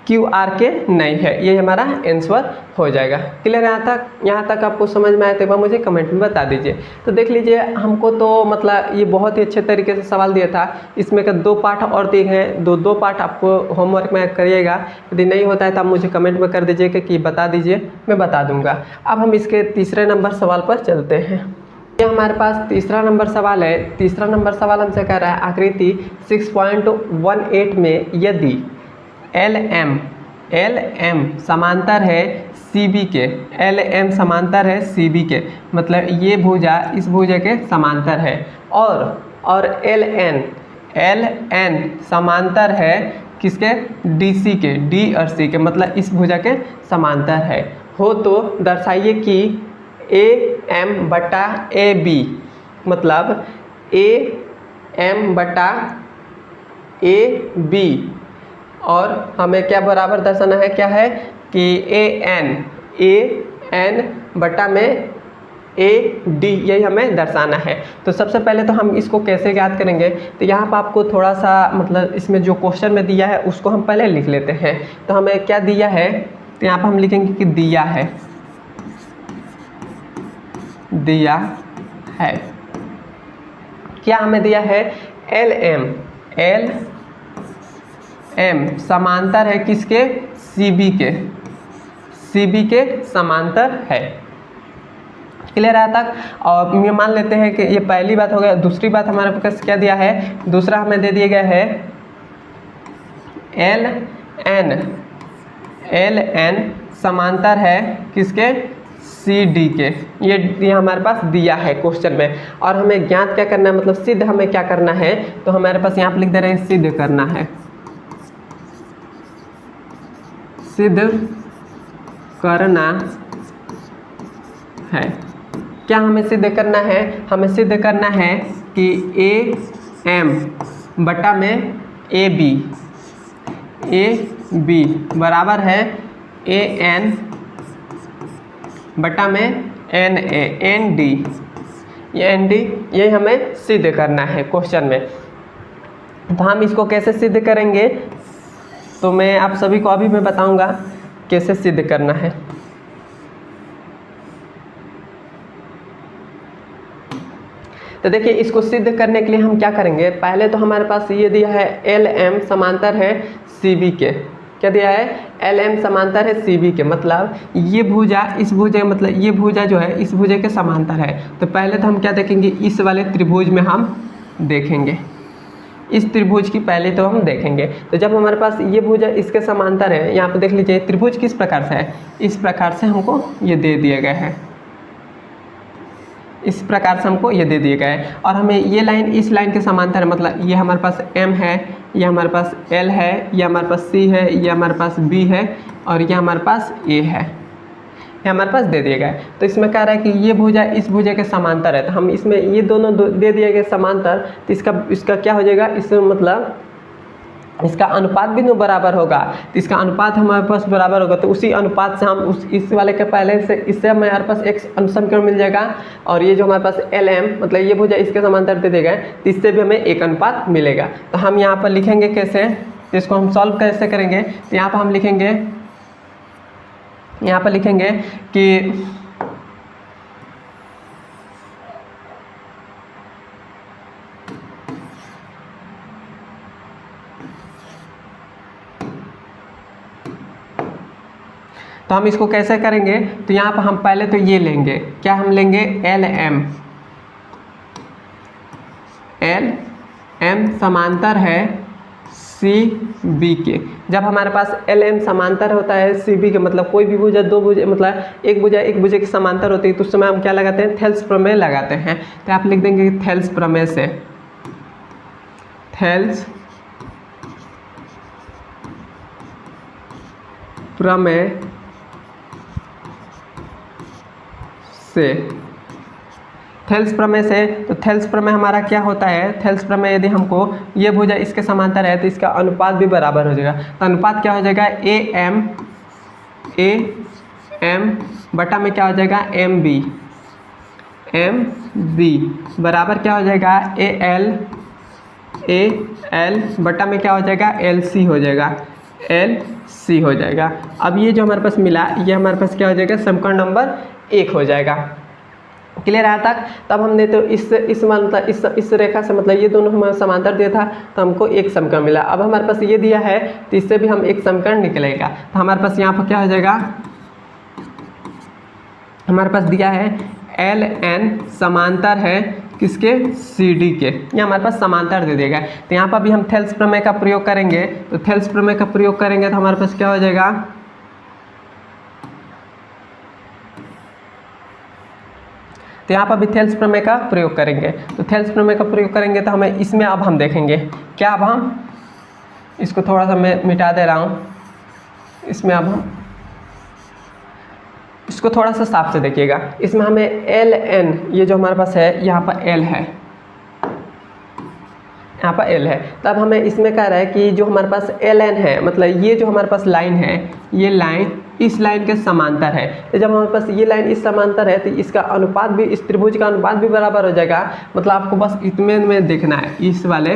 [SPEAKER 1] क्यू आर के नहीं है। ये हमारा आंसर हो जाएगा। क्लियर है? यहाँ तक आपको समझ में आया तो मुझे कमेंट में बता दीजिए। तो देख लीजिए हमको तो मतलब ये बहुत ही अच्छे तरीके से सवाल दिया था। इसमें का 2 पार्ट और दिए हैं, दो पार्ट आपको होमवर्क में करिएगा। यदि नहीं होता है तो आप मुझे कमेंट में कर दीजिए कि बता दीजिए, मैं बता दूँगा। अब हम इसके तीसरे नंबर सवाल पर चलते हैं। ये हमारे पास तीसरा नंबर सवाल है। तीसरा नंबर सवाल हमसे कह रहा है आकृति 6.18 में यदि एल एम समांतर है सी बी के, एल एम समांतर है सी बी के, मतलब ये भुजा इस भुजा के समांतर है और एल एन समांतर है किसके, डी सी के, डी और सी के, मतलब इस भुजा के समांतर है हो, तो दर्शाइए कि ए एम बटा ए बी, मतलब ए एम बटा ए बी, और हमें क्या बराबर दर्शाना है, क्या है कि ए एन बटा में ए डी, यही हमें दर्शाना है। तो सबसे पहले तो हम इसको कैसे याद करेंगे, तो यहाँ पर आपको थोड़ा सा मतलब इसमें जो क्वेश्चन में दिया है उसको हम पहले लिख लेते हैं। तो हमें क्या दिया है, तो यहाँ पर हम लिखेंगे कि दिया है क्या हमें दिया है, एल एम समांतर है किसके, सी बी के समांतर है। क्लियर है तक? और ये मान लेते हैं कि ये पहली बात हो गया। दूसरी बात हमारे पास क्या दिया है, दूसरा हमें दे दिया गया है एल एन समांतर है किसके, सी डी के। ये हमारे पास दिया है क्वेश्चन में, और हमें ज्ञात क्या करना है, मतलब सिद्ध हमें क्या करना है, तो हमारे पास यहाँ पर लिख दे रहे हैं सिद्ध करना है, सिद्ध करना है। क्या हमें सिद्ध करना है, हमें सिद्ध करना है कि ए एम बटा में ए बी बराबर है ए एन बटा में एन डी, ये हमें सिद्ध करना है क्वेश्चन में। तो हम इसको कैसे सिद्ध करेंगे, तो मैं आप सभी को अभी मैं बताऊंगा कैसे सिद्ध करना है। तो देखिए इसको सिद्ध करने के लिए हम क्या करेंगे, पहले तो हमारे पास ये दिया है एल एम समांतर है सी बी के। क्या दिया है, एल एम समांतर है सी बी के, मतलब ये भुजा इस भुजा, मतलब ये भुजा जो है इस भुजा के समांतर है। तो पहले तो हम क्या देखेंगे, इस वाले त्रिभुज में हम देखेंगे, इस त्रिभुज की पहले तो हम देखेंगे। तो जब हमारे पास ये भुजा इसके समांतर है, यहाँ पे देख लीजिए त्रिभुज किस प्रकार से है, इस प्रकार से हमको ये दे दिया गया है, इस प्रकार से हमको ये दे दिया गया है। और हमें ये लाइन इस लाइन के समांतर है, मतलब ये हमारे पास M है, ये हमारे पास L है, ये हमारे पास C है, ये हमारे पास B है, और ये हमारे पास A है, ये हमारे पास दे दिया गया है। तो इसमें कह रहा है कि ये भुजा इस भुजा के समांतर है, तो हम इसमें ये दोनों दे दिए गए समांतर, तो इसका क्या हो जाएगा, इसमें मतलब इसका अनुपात भी तो बराबर होगा। तो इसका अनुपात हमारे पास बराबर होगा, तो उसी अनुपात से हम इस वाले के पहले से इससे हमारे पास एक अनुसमीकरण मिल जाएगा, और ये जो हमारे पास एल एम मतलब ये भुजा इसके समांतर दे देगा, तो इससे भी हमें एक अनुपात मिलेगा। तो हम यहाँ पर लिखेंगे कैसे, तो इसको हम सॉल्व कैसे करेंगे, तो यहाँ पर हम लिखेंगे कि तो हम इसको कैसे करेंगे, तो यहाँ पर हम पहले तो ये लेंगे, क्या हम लेंगे, एल एम समांतर है सी बी के। जब हमारे पास एल एम समांतर होता है सी बी के, मतलब कोई भी भुजा दो भुजा मतलब एक भुजा के समांतर होती है, तो उस समय हम क्या लगाते हैं, थेल्स प्रमेय लगाते हैं। तो आप लिख देंगे थेल्स प्रमेय से, थेल्स प्रमेय से, थेल्स प्रमेय से। तो थेल्स प्रमेय हमारा क्या होता है, थेल्स प्रमेय यदि हमको ये भुजा इसके समांतर है तो इसका अनुपात भी बराबर हो जाएगा। तो अनुपात क्या हो जाएगा, ए एम बटा में क्या हो जाएगा, एम बी बराबर क्या हो जाएगा, ए एल बटा में क्या हो जाएगा, एल सी हो जाएगा। अब ये जो हमारे पास मिला, ये हमारे पास क्या हो जाएगा, समीकरण नंबर 1 हो जाएगा। क्लियर आया तक। तब हमने तो इस रेखा से मतलब ये दोनों हमारा समांतर दिया था, तो हमको एक समीकरण मिला। अब हमारे पास ये दिया है तो इससे भी हम एक समीकरण निकलेगा। तो हमारे पास यहाँ पर क्या हो जाएगा, हमारे पास दिया है एल एन समांतर है किसके, सी डी के, ये हमारे पास समांतर दे देगा। तो यहाँ पर भी हम थेल्स प्रमेय का प्रयोग करेंगे। तो थेल्स प्रमेय का प्रयोग करेंगे तो हमारे पास क्या हो जाएगा, तो यहाँ पर भी थेल्स प्रमेय का प्रयोग करेंगे। तो थेल्स प्रमेय का प्रयोग करेंगे तो हमें इसमें अब हम देखेंगे क्या, अब हम इसको थोड़ा सा मैं मिटा दे रहा हूँ, इसमें अब हम इसको थोड़ा सा साफ से देखिएगा। इसमें हमें एल एन, ये जो हमारे पास है यहाँ पर एल है, यहाँ पर एल है। तब हमें इसमें कह रहा है कि जो हमारे पास एल एन है, मतलब ये जो हमारे पास लाइन है, ये लाइन इस लाइन के समांतर है। तो जब हमारे पास ये लाइन इस समांतर है तो इसका अनुपात भी, इस त्रिभुज का अनुपात भी बराबर हो जाएगा। मतलब आपको बस इतने में देखना है, इस वाले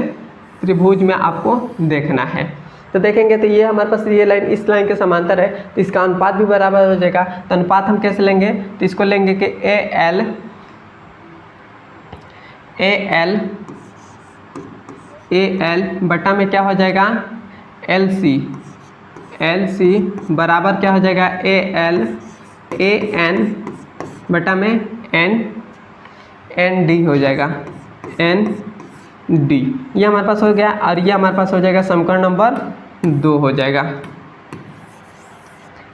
[SPEAKER 1] त्रिभुज में आपको देखना है। तो देखेंगे तो ये हमारे पास ये लाइन इस लाइन के समांतर है, तो इसका अनुपात भी बराबर हो जाएगा। तो अनुपात हम कैसे लेंगे, तो इसको लेंगे कि ए एल बटा में क्या हो जाएगा, एल सी बराबर क्या हो जाएगा, ए एन बटा में एन डी हो जाएगा, एन डी। ये हमारे पास हो गया और ये हमारे पास हो जाएगा समीकरण नंबर 2 हो जाएगा।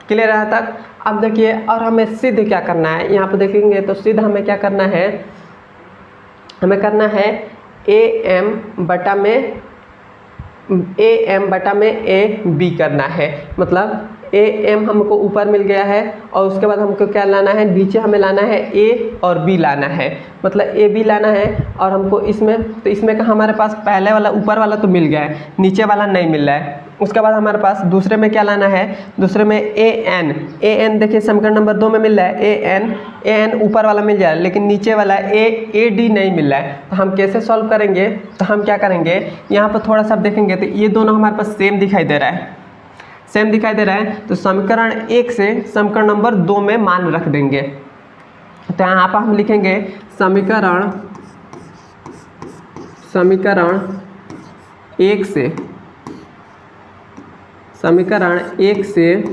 [SPEAKER 1] क्लियर है तक। अब देखिए और हमें सिद्ध क्या करना है, यहाँ पर देखेंगे तो सिद्ध हमें क्या करना है, हमें करना है ए एम बटा में ए बी करना है। मतलब ए एम हमको ऊपर मिल गया है और उसके बाद हमको क्या लाना है, नीचे हमें लाना है ए और बी लाना है, मतलब ए बी लाना है। और हमको इसमें तो इसमें का हमारे पास पहले वाला ऊपर वाला तो मिल गया है, नीचे वाला नहीं मिल रहा है। उसके बाद हमारे पास दूसरे में क्या लाना है, दूसरे में ए एन देखिए समीकरण नंबर 2 में मिल रहा है, ए एन ऊपर वाला मिल जाए लेकिन नीचे वाला ए डी नहीं मिल रहा है। तो हम कैसे सॉल्व करेंगे, तो हम क्या करेंगे, यहाँ पर थोड़ा सा देखेंगे तो ये दोनों हमारे पास सेम दिखाई दे रहा है, तो समीकरण 1 से समीकरण नंबर 2 में मान रख देंगे। तो यहाँ पर हम लिखेंगे समीकरण 1 से समीकरण 1 से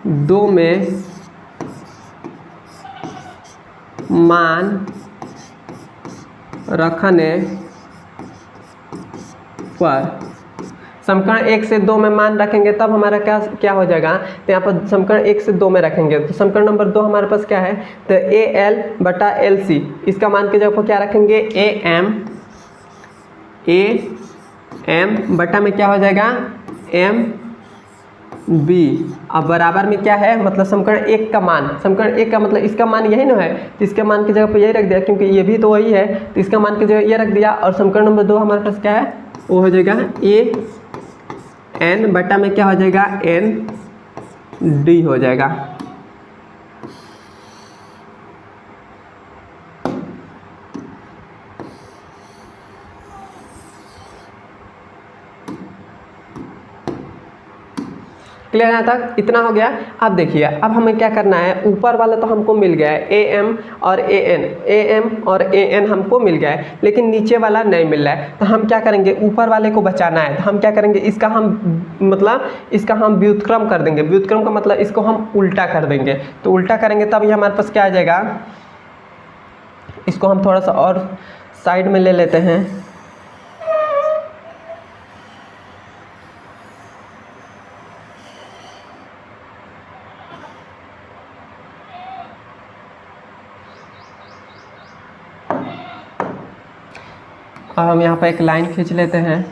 [SPEAKER 1] 2 में मान रखने पर, समीकरण 1 से 2 में मान रखेंगे तब हमारा क्या हो जाएगा, तो यहाँ पर समीकरण 1 से 2 में रखेंगे तो समीकरण नंबर 2 हमारे पास क्या है, तो ए एल बटा एल सी, इसका मान की जगह पर क्या रखेंगे, ए एम बटा में क्या हो जाएगा, एम बी। अब बराबर में क्या है, मतलब समीकरण 1 का मान, समीकरण 1 का मतलब इसका मान यही ना है, तो इसके मान की जगह पर यही रख दिया क्योंकि ये भी तो वही है, तो इसका मान की जगह ये रख दिया। और समीकरण नंबर 2 हमारे पास क्या है, वो हो जाएगा ए एन बटा में क्या हो जाएगा, एन डी हो जाएगा। क्लियर यहाँ तक? इतना हो गया। अब देखिए अब हमें क्या करना है, ऊपर वाला तो हमको मिल गया है AM और AN हमको मिल गया है, लेकिन नीचे वाला नहीं मिल रहा है। तो हम क्या करेंगे, ऊपर वाले को बचाना है। तो हम क्या करेंगे, इसका हम व्युत्क्रम कर देंगे। व्युत्क्रम का मतलब इसको हम उल्टा कर देंगे। तो उल्टा करेंगे तब ये हमारे पास क्या आ जाएगा, इसको हम थोड़ा सा और साइड में ले लेते हैं। अब हम यहाँ पर एक लाइन खींच लेते हैं।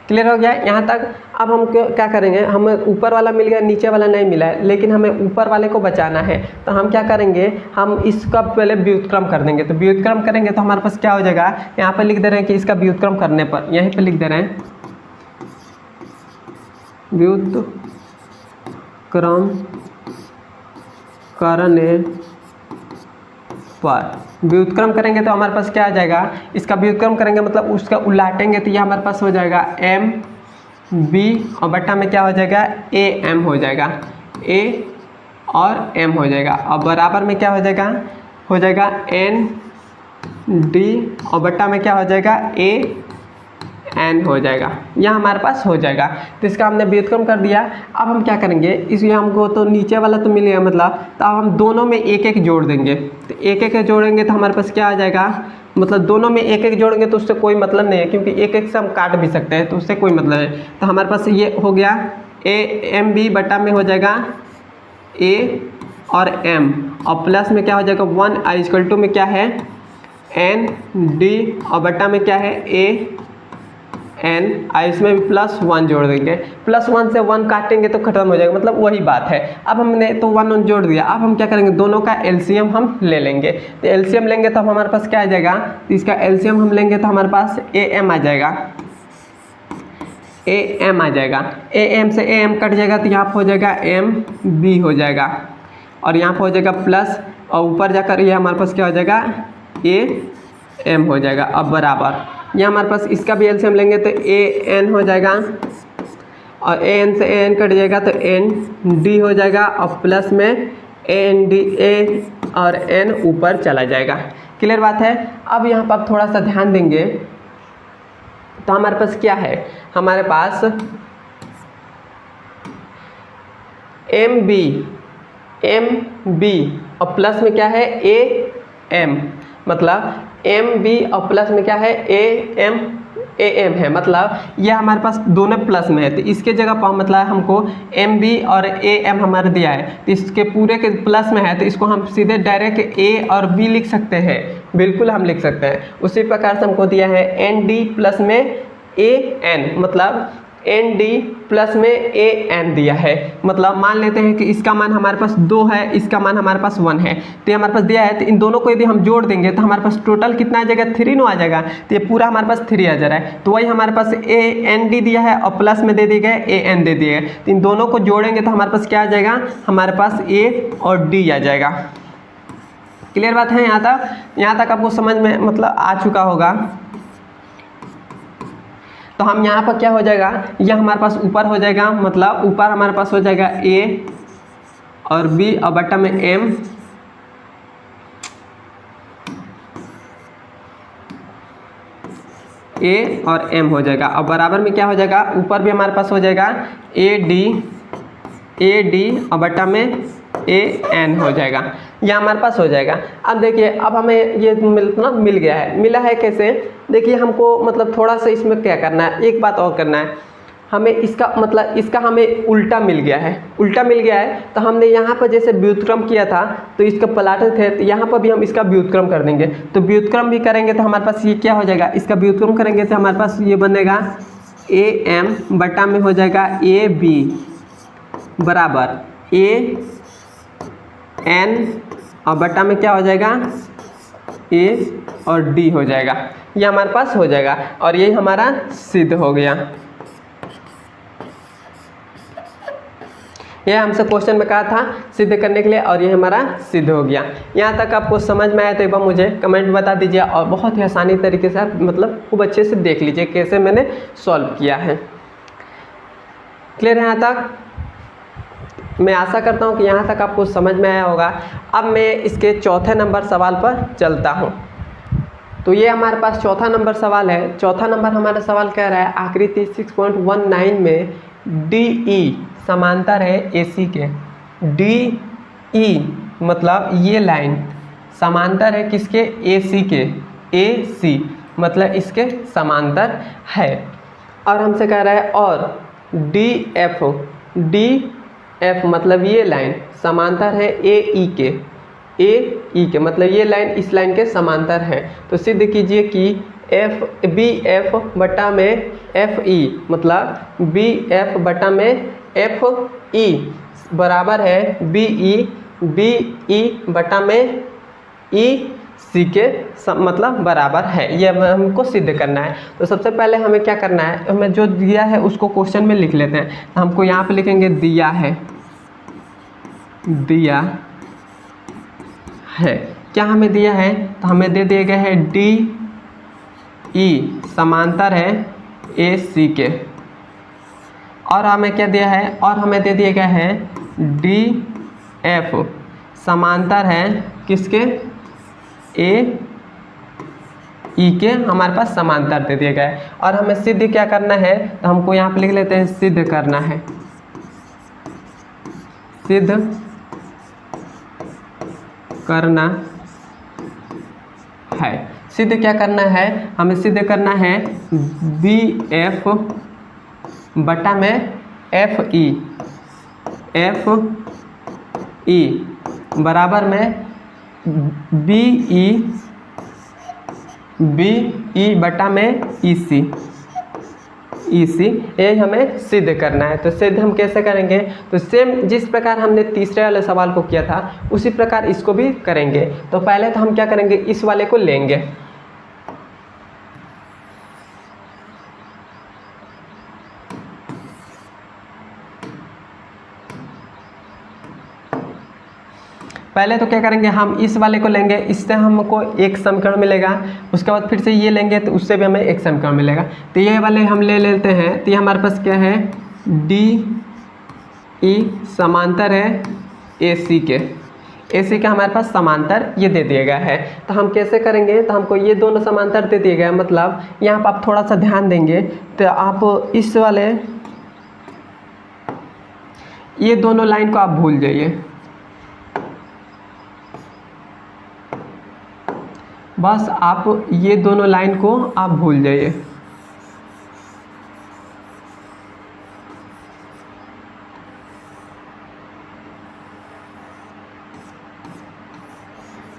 [SPEAKER 1] क्लियर हो गया यहाँ तक? अब हम क्या करेंगे, हमें ऊपर वाला मिल गया, नीचे वाला नहीं मिला है, लेकिन हमें ऊपर वाले को बचाना है। तो हम क्या करेंगे, हम इसका पहले व्युत्क्रम कर देंगे। तो व्युत्क्रम करेंगे तो हमारे पास क्या हो जाएगा, यहाँ पर लिख दे रहे हैं कि इसका व्युत्क्रम करने पर, यहीं पे लिख दे रहे हैं व्युत्क्रम करने पर। व्युत्क्रम करेंगे तो हमारे पास क्या आ जाएगा, इसका व्युत्क्रम करेंगे मतलब उसका उलाटेंगे तो ये हमारे पास हो जाएगा MB और बट्टा में क्या हो जाएगा, AM हो जाएगा, A और M हो जाएगा। और बराबर में क्या हो जाएगा, ND और बट्टा में क्या हो जाएगा, AN हो जाएगा। यह हमारे पास हो जाएगा। तो इसका हमने व्युत्क्रम कर दिया। अब हम क्या करेंगे, इसलिए हमको तो नीचे वाला तो मिल गया मतलब, तो अब हम दोनों में एक एक जोड़ देंगे। तो एक एक जोड़ेंगे तो हमारे पास क्या आ जाएगा, मतलब दोनों में एक एक जोड़ेंगे तो उससे कोई मतलब नहीं है, क्योंकि एक एक से हम काट भी सकते हैं, तो उससे कोई मतलब नहीं। तो हमारे पास ये हो गया AMB बटा में हो जाएगा A और M और प्लस में क्या हो जाएगा 1 में क्या है ND और बटा में क्या है AN। इसमें भी +1 जोड़ देंगे। +1 से 1 काटेंगे तो खत्म हो जाएगा, मतलब वही बात है। अब हमने तो 1 जोड़ दिया। अब हम क्या करेंगे, दोनों का LCM हम ले लेंगे। तो LCM लेंगे तो हमारे पास क्या आ जाएगा, तो इसका LCM हम लेंगे तो हमारे पास AM आ जाएगा, AM आ जाएगा। AM से AM कट जाएगा तो यहाँ पर हो जाएगा MB हो जाएगा और यहाँ पर हो जाएगा प्लस और ऊपर जाकर ये हमारे पास क्या हो जाएगा AM हो जाएगा। अब बराबर यहाँ हमारे पास इसका भी एलसीएम लेंगे तो AN हो जाएगा और AN से AN कट जाएगा तो ND हो जाएगा और प्लस में AND A और N ऊपर चला जाएगा। क्लियर बात है? अब यहाँ पर आप थोड़ा सा ध्यान देंगे तो हमारे पास क्या है, हमारे पास MB और प्लस में क्या है AM, मतलब MB और प्लस में क्या है AM है, मतलब यह हमारे पास दोनों प्लस में है। तो इसके जगह पर मतलब हमको MB और AM हमारे दिया है तो इसके पूरे के प्लस में है, तो इसको हम सीधे डायरेक्ट A और B लिख सकते हैं, बिल्कुल हम लिख सकते हैं। उसी प्रकार से हमको दिया है ND प्लस में AN, मतलब ND प्लस में AN दिया है। मतलब मान लेते हैं कि इसका मान हमारे पास 2 है, इसका मान हमारे पास 1 है, तो ये हमारे पास दिया है। तो इन दोनों को यदि हम जोड़ देंगे तो हमारे पास टोटल कितना आ जाएगा, 3 नो आ जाएगा। तो ये पूरा हमारे पास 3 आ जा रहा है। तो वही हमारे पास AND दिया है और प्लस में दे दिए गए AN दे दिए गए। तो इन दोनों को जोड़ेंगे तो हमारे पास क्या आ जाएगा, हमारे पास A और D आ जाएगा। क्लियर बात है? यहाँ तक आपको समझ में मतलब आ चुका होगा। तो हम यहाँ पर क्या हो जाएगा, यह हमारे पास ऊपर हो जाएगा, मतलब ऊपर हमारे पास हो जाएगा A और B और बटा में M A और M हो जाएगा और बराबर में क्या हो जाएगा, ऊपर भी हमारे पास हो जाएगा AD और बटा में AN हो जाएगा। यह हमारे पास हो जाएगा। अब देखिए, अब हमें ये मिल गया है। मिला है कैसे, देखिए हमको मतलब थोड़ा सा इसमें क्या करना है, एक बात और करना है। हमें इसका मतलब इसका हमें उल्टा मिल गया है। उल्टा मिल गया है तो हमने यहाँ पर जैसे व्युत्क्रम किया था तो इसका पलाटे थे, तो यहाँ पर भी हम इसका व्युत्क्रम कर देंगे। तो व्युत्क्रम भी करेंगे तो हमारे पास ये क्या हो जाएगा, इसका व्युत्क्रम करेंगे तो हमारे पास ये बनेगा AM बटा में हो जाएगा AB बराबर AN और बटा में क्या हो जाएगा A और D हो जाएगा। ये हमारे पास हो जाएगा और यही हमारा सिद्ध हो गया। ये हमसे क्वेश्चन में कहा था सिद्ध करने के लिए, और ये हमारा सिद्ध हो गया। यहाँ तक आपको समझ में आया तो एक बार मुझे कमेंट बता दीजिए, और बहुत ही आसानी तरीके से आप मतलब खूब अच्छे से देख लीजिए कैसे मैंने सॉल्व किया है। क्लियर है यहाँ तक? मैं आशा करता हूँ कि यहाँ तक आपको समझ में आया होगा। अब मैं इसके चौथे नंबर सवाल पर चलता हूँ। तो ये हमारे पास चौथा नंबर सवाल है। चौथा नंबर हमारा सवाल कह रहा है आकृति 6.19 में DE समांतर है AC के। DE मतलब ये लाइन समांतर है किसके? AC के। AC मतलब इसके समांतर है। और हमसे कह रहा है और DF मतलब ये लाइन समांतर है AE के। AE के मतलब ये लाइन इस लाइन के समांतर है। तो सिद्ध कीजिए कि BF बटा में FE मतलब BF बटा में FE बराबर है BE बटा में EC के मतलब बराबर है। ये हमको सिद्ध करना है। तो सबसे पहले हमें क्या करना है, हमें जो दिया है उसको क्वेश्चन में लिख लेते हैं। तो हमको यहाँ पे लिखेंगे दिया है क्या हमें दिया है, तो हमें दे दिए गए हैं DE समांतर है AC के, और हमें क्या दिया है, और हमें दे दिए गए हैं DF समांतर है किसके? AE के हमारे पास समांतर दे दिया गया है। और हमें सिद्ध क्या करना है, तो हमको यहाँ पे लिख लेते हैं सिद्ध करना है। सिद्ध करना है। सिद्ध क्या करना है, हमें सिद्ध करना है BF बटा में FE बराबर में BE बटा में EC ये हमें सिद्ध करना है। तो सिद्ध हम कैसे करेंगे, तो सेम जिस प्रकार हमने तीसरे वाले सवाल को किया था उसी प्रकार इसको भी करेंगे। तो पहले तो हम क्या करेंगे, इस वाले को लेंगे। पहले तो क्या करेंगे, हम इस वाले को लेंगे, इससे हमको एक समीकरण मिलेगा। उसके बाद फिर से ये लेंगे तो उससे भी हमें एक समीकरण मिलेगा। तो ये वाले हम ले लेते हैं। तो ये हमारे पास क्या है, DE समांतर है AC के। AC का हमारे पास समांतर ये दे दिया गया है। तो हम कैसे करेंगे, तो हमको ये दोनों समांतर दे दिए गए, मतलब यहाँ पर आप थोड़ा सा ध्यान देंगे तो आप इस वाले ये दोनों लाइन को आप भूल जाइए, बस आप ये दोनों लाइन को आप भूल जाइए।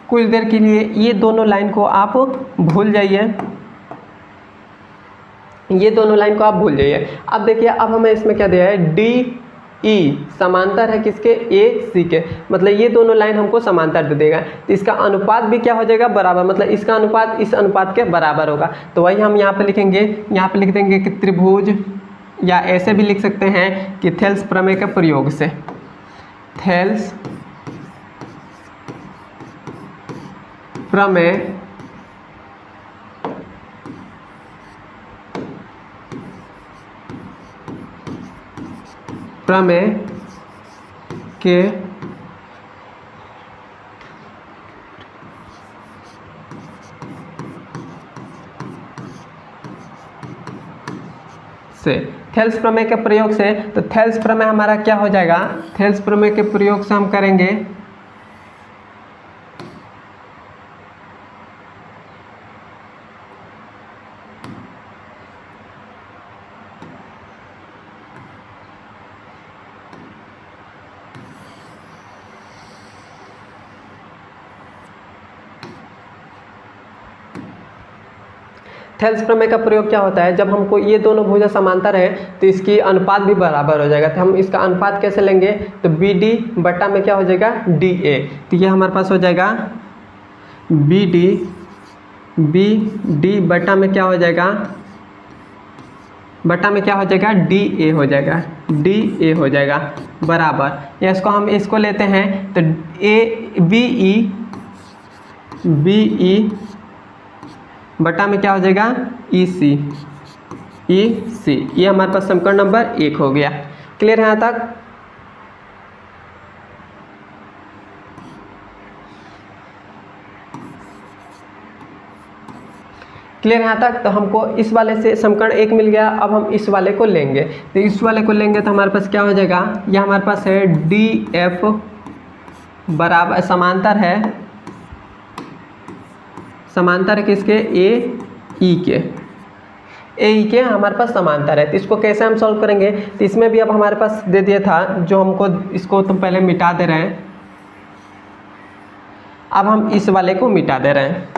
[SPEAKER 1] कुछ देर के लिए ये दोनों लाइन को आप भूल जाइए, ये दोनों लाइन को आप भूल जाइए। अब देखिए, अब हमें इसमें क्या दिया है, DE समांतर है किसके? AC के, मतलब ये दोनों लाइन हमको समांतर दे देगा। तो इसका अनुपात भी क्या हो जाएगा, बराबर, मतलब इसका अनुपात इस अनुपात के बराबर होगा। तो वही हम यहाँ पे लिखेंगे, यहाँ पे लिख देंगे कि त्रिभुज, या ऐसे भी लिख सकते हैं कि थेल्स प्रमेय के प्रयोग से, थेल्स प्रमेय के से, थेल्स प्रमेय के प्रयोग से। तो थेल्स प्रमेय हमारा क्या हो जाएगा, थेल्स प्रमेय के प्रयोग से हम करेंगे थेल्स प्रमेय का प्रयोग क्या होता है, जब हमको ये दोनों भुजा समांतर है तो इसकी अनुपात भी बराबर हो जाएगा। तो हम इसका अनुपात कैसे लेंगे, तो BD बटा में क्या हो जाएगा, DA। तो ये हमारे पास हो जाएगा BD बटा में क्या हो जाएगा, बटा में क्या हो जाएगा, डी ए हो जाएगा, डी ए हो जाएगा बराबर, या इसको हम इसको लेते हैं तो ए बी ई बटा में क्या हो जाएगा, ई सी, ये हमारे पास समीकरण नंबर 1 हो गया। क्लियर है यहाँ तक? क्लियर यहाँ तक? तो हमको इस वाले से समीकरण 1 मिल गया। अब हम इस वाले को लेंगे, तो इस वाले को लेंगे तो हमारे पास क्या हो जाएगा, यह हमारे पास है डी एफ बराबर समांतर है किसके, ए ई के हमारे पास समांतर है। तो इसको कैसे हम सॉल्व करेंगे, तो इसमें भी अब हमारे पास दे दिया था जो हमको, इसको तुम पहले मिटा दे रहे हैं, अब हम इस वाले को मिटा दे रहे हैं।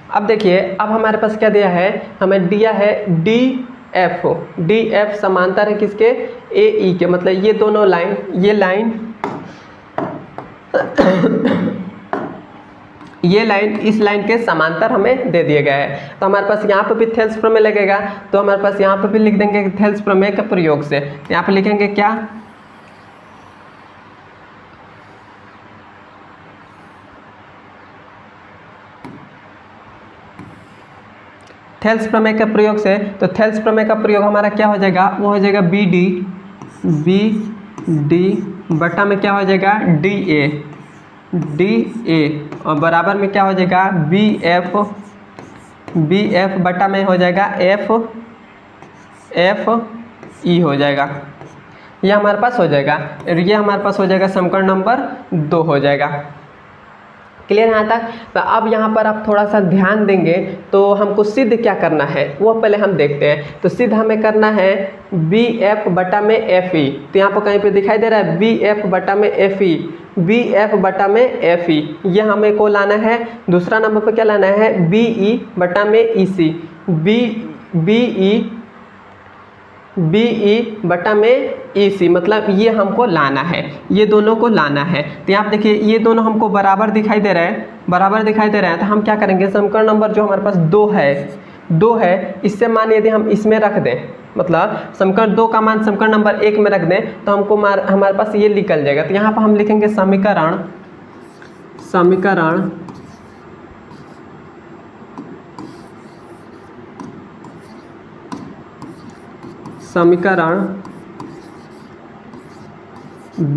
[SPEAKER 1] अब देखिए, अब हमारे पास क्या दिया है, हमें दिया है डी एफ समांतर है किसके, ए ई के, मतलब ये दोनों लाइन, ये लाइन इस लाइन के समांतर हमें दे दिए गए हैं। तो हमारे पास यहाँ पर भी थेल्स प्रमेय लगेगा, तो हमारे पास यहाँ पर भी लिख देंगे थेल्स प्रमेय के प्रयोग से। यहाँ पर लिखेंगे क्या, थेल्स प्रमेय के प्रयोग से। तो थेल्स प्रमेय का प्रयोग हमारा क्या हो जाएगा, वो हो जाएगा बी डी बटा में क्या हो जाएगा, डी ए और बराबर में क्या हो जाएगा, बी एफ बटा में हो जाएगा एफ ई हो जाएगा। ये हमारे पास हो जाएगा, और ये हमारे पास हो जाएगा समीकरण नंबर 2 हो जाएगा। क्लियर यहाँ तक? तो अब यहाँ पर आप थोड़ा सा ध्यान देंगे तो हमको सिद्ध क्या करना है वो पहले हम देखते हैं। तो सिद्ध हमें करना है बी एफ बटा में एफ ई। तो यहाँ पर कहीं पे दिखाई दे रहा है बी एफ बटा में एफ ई, बी एफ बटा में एफ ई, ये हमें को लाना है। दूसरा नंबर पर क्या लाना है, बी ई बटा में ई सी, बी ई बटा में ई सी, मतलब ये हमको लाना है, ये दोनों को लाना है। तो यहाँ पे देखिए ये दोनों हमको बराबर दिखाई दे रहे हैं, तो हम क्या करेंगे, समीकरण नंबर जो हमारे पास 2 है, इससे मान यदि हम इसमें रख दें, मतलब समीकरण 2 का मान समीकरण नंबर 1 में रख दें तो हमको हमारे पास ये निकल जाएगा। तो यहाँ पर हम लिखेंगे समीकरण समीकरण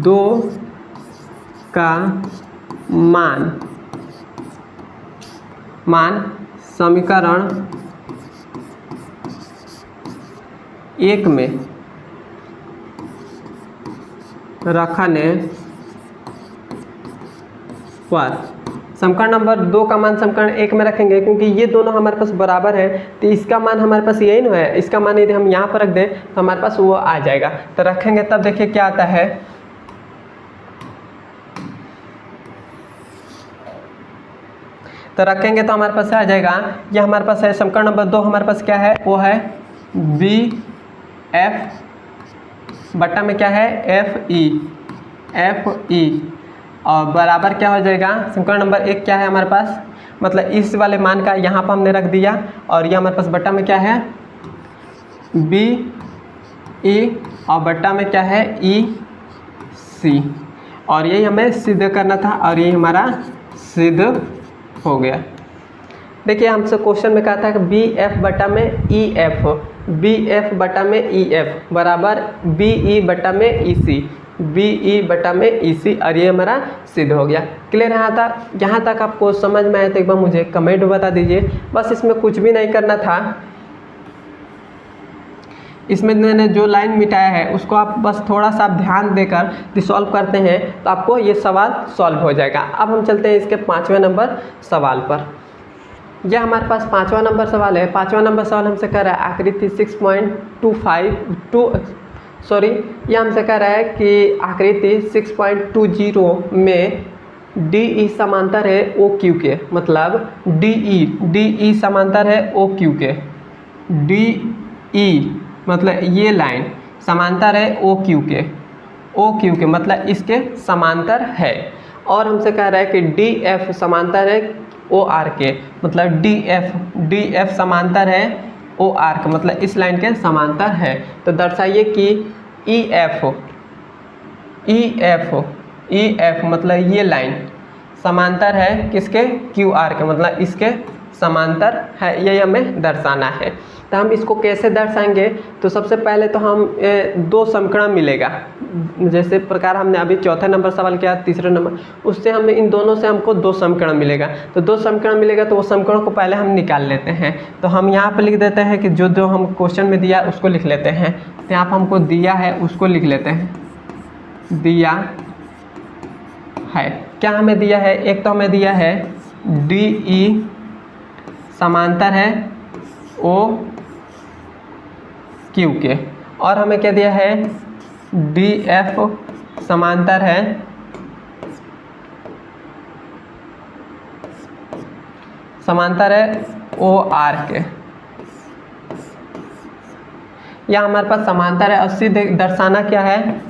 [SPEAKER 1] 2 का मान समीकरण 1 में रखने पर, समीकरण नंबर 2 का मान समीकरण 1 में रखेंगे क्योंकि ये दोनों हमारे पास बराबर है। तो इसका मान हमारे पास यही ना है, इसका मान यदि हम यहाँ पर रख दें तो हमारे पास वो आ जाएगा। तो रखेंगे तब देखिए क्या आता है, तो रखेंगे तो हमारे पास आ जाएगा, ये हमारे पास है समीकरण नंबर 2 हमारे पास क्या है, वो है बी एफ बटा में क्या है, एफ ई और बराबर क्या हो जाएगा, समीकरण नंबर 1 क्या है हमारे पास, मतलब इस वाले मान का यहाँ पर हमने रख दिया और ये हमारे पास बटा में क्या है, बी ई और बटा में क्या है, ई सी, और यही हमें सिद्ध करना था और ये हमारा सिद्ध हो गया। देखिए हमसे क्वेश्चन में कहा था कि बी एफ बटा में ई एफ, बी एफ बटा में ई एफ बराबर बी ई बटा में ई सी, बी ई बटा में ई सी, और ये हमारा सिद्ध हो गया। क्लियर यहाँ तक आपको समझ में आया तो एक बार मुझे कमेंट बता दीजिए। बस इसमें कुछ भी नहीं करना था, इसमें मैंने जो लाइन मिटाया है उसको आप बस थोड़ा सा ध्यान देकर सॉल्व करते हैं तो आपको ये सवाल सॉल्व हो जाएगा। अब हम चलते हैं इसके 5वें नंबर सवाल पर। यह हमारे पास 5वां नंबर सवाल है। 5वां नंबर सवाल हमसे कह रहा है आकृति 6.25 यह हमसे कह रहा है कि आकृति 6.20 में डी ई समांतर है ओ क्यू के, मतलब डी ई समांतर है ओ क्यू के, डी ई मतलब ये लाइन समांतर है ओ क्यू के मतलब इसके समांतर है। और हमसे कह रहा है कि डी एफ समांतर है ओ आर के, मतलब डी एफ समांतर है ओ आर के, मतलब इस लाइन के समांतर है। तो दर्शाइए कि ई एफ मतलब ये लाइन समांतर है किसके, क्यू आर के, मतलब इसके समांतर है, यही हमें दर्शाना है। तो हम इसको कैसे दर्शाएंगे, तो सबसे पहले तो हम दो समीकरण मिलेगा, जैसे प्रकार हमने अभी चौथे नंबर सवाल किया, तीसरे नंबर, उससे हमें इन दोनों से हमको दो समीकरण मिलेगा। तो दो समीकरण मिलेगा तो वो समीकरण को पहले हम निकाल लेते हैं। तो हम यहाँ पर लिख देते हैं कि जो हम क्वेश्चन में दिया उसको लिख लेते हैं। तो यहाँ पर हमको दिया है उसको लिख लेते हैं, दिया है, क्या हमें दिया है, एक तो हमें दिया है डी ई समांतर है ओ क्यू के, और हमें क्या दिया है डी एफ समांतर है ओ आर के। यह हमारे पास समांतर है, 80 दर्शाना क्या है,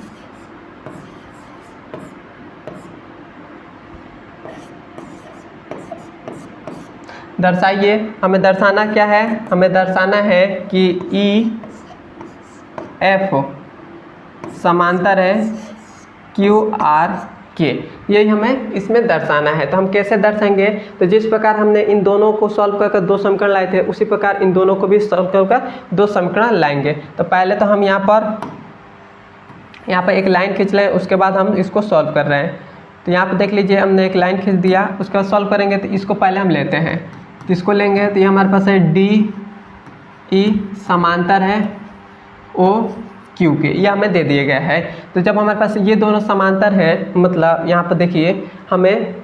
[SPEAKER 1] दर्शाइए, हमें दर्शाना क्या है, हमें दर्शाना है कि ई एफ समांतर है क्यू आर के, यही हमें इसमें दर्शाना है। तो हम कैसे दर्शाएंगे, तो जिस प्रकार हमने इन दोनों को सॉल्व करके दो समीकरण लाए थे उसी प्रकार इन दोनों को भी सॉल्व करके दो समीकरण लाएंगे। तो पहले तो हम यहाँ पर एक लाइन खींच लें, उसके बाद हम इसको सॉल्व कर रहे हैं। तो यहाँ पर देख लीजिए हमने एक लाइन खींच दिया, उसके बाद सॉल्व करेंगे। तो इसको पहले हम लेते हैं, तो इसको लेंगे तो ये हमारे पास है डी ई समांतर है ओ क्यू के, ये हमें दे दिया गया है। तो जब हमारे पास ये दोनों समांतर है, मतलब यहाँ पर देखिए हमें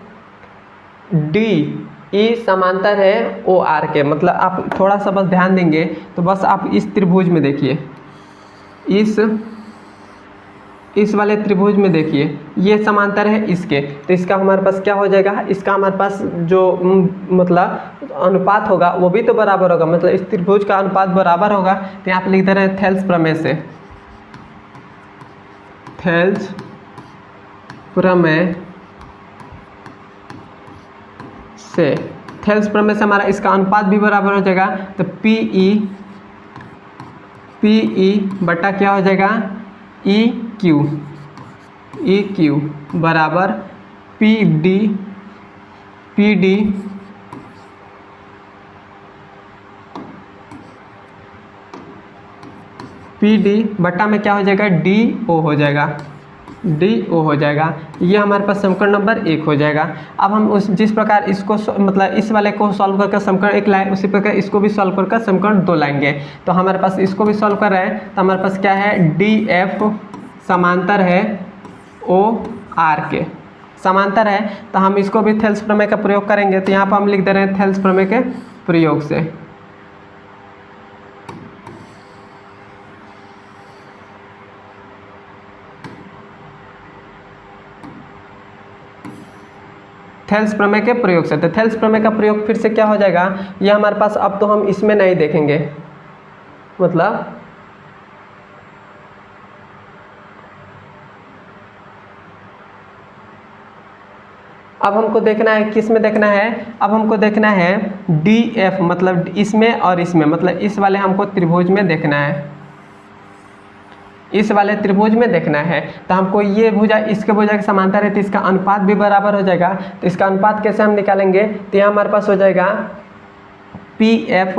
[SPEAKER 1] डी ई समांतर है ओ आर के, मतलब आप थोड़ा सा बस ध्यान देंगे तो बस आप इस त्रिभुज में देखिए, इस वाले त्रिभुज में देखिए ये समांतर है इसके, तो इसका हमारे पास क्या हो जाएगा, इसका हमारे पास जो मतलब अनुपात होगा वो भी तो बराबर होगा, मतलब इस त्रिभुज का अनुपात बराबर होगा। तो यहाँ पे लिख दे रहे हैं थेल्स प्रमेय से, थेल्स प्रमेय से हमारा इसका अनुपात भी बराबर हो जाएगा। तो पी ई बटा क्या हो जाएगा, ई क्यू बराबर पी डी बटा में क्या हो जाएगा, डी ओ हो जाएगा। ये हमारे पास समीकरण नंबर 1 हो जाएगा। अब हम जिस प्रकार इसको मतलब इस वाले को सॉल्व करके समीकरण 1 लाए, उसी प्रकार इसको भी सॉल्व करके समीकरण 2 लाएंगे। तो हमारे पास इसको भी सॉल्व कर रहे हैं, तो हमारे पास क्या है, डी एफ समांतर है ओ आर के, समांतर है। तो हम इसको भी थेल्स प्रमेय का प्रयोग करेंगे। तो यहाँ पर हम लिख दे रहे हैं थेल्स प्रमेय के प्रयोग से, थेल्स प्रमेय के प्रयोग से। तो थेल्स प्रमेय का प्रयोग फिर से क्या हो जाएगा, ये हमारे पास अब तो हम इसमें नहीं देखेंगे, मतलब अब हमको देखना है, किस में देखना है, अब हमको देखना है डी एफ, मतलब इसमें और इसमें, मतलब इस वाले हमको त्रिभुज में देखना है, इस वाले त्रिभुज में देखना है। तो हमको ये भुजा इसके भुजा के समांतर है, तो इसका अनुपात भी बराबर हो जाएगा। तो इसका अनुपात कैसे हम निकालेंगे, तो यहाँ हमारे पास हो जाएगा पी एफ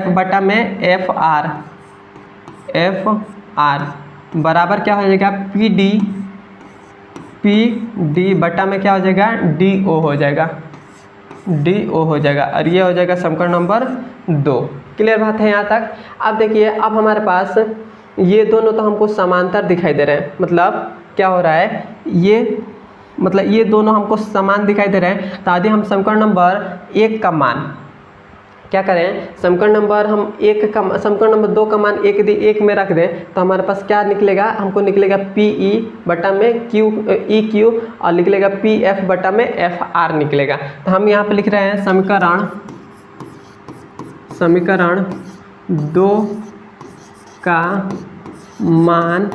[SPEAKER 1] बटा में एफ आर बराबर क्या हो जाएगा, पी डी बटा में क्या हो जाएगा, डी ओ हो जाएगा, और ये हो जाएगा समीकरण नंबर 2। क्लियर बात है यहाँ तक। अब देखिए, अब हमारे पास ये दोनों तो हमको समांतर दिखाई दे रहे हैं, मतलब क्या हो रहा है, ये मतलब ये दोनों हमको समान दिखाई दे रहे हैं। तो यदि हम समीकरण नंबर 1 का मान क्या करें, समीकरण नंबर हम समीकरण नंबर 2 का मान एक में रख दें तो हमारे पास क्या निकलेगा, हमको निकलेगा पी ई बटा में क्यू ई क्यू और निकलेगा पी एफ बटा में एफ आर निकलेगा। तो हम यहाँ पे लिख रहे हैं समीकरण 2 का मान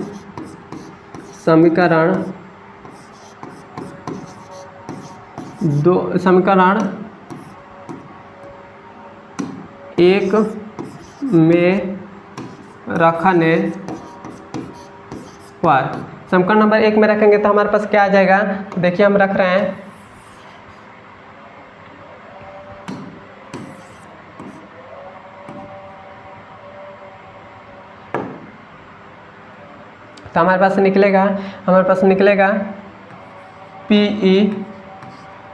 [SPEAKER 1] समीकरण 1 में रखने पर, समीकरण नंबर 1 में रखेंगे तो हमारे पास क्या आ जाएगा, देखिए हम रख रहे हैं तो हमारे पास निकलेगा पी ई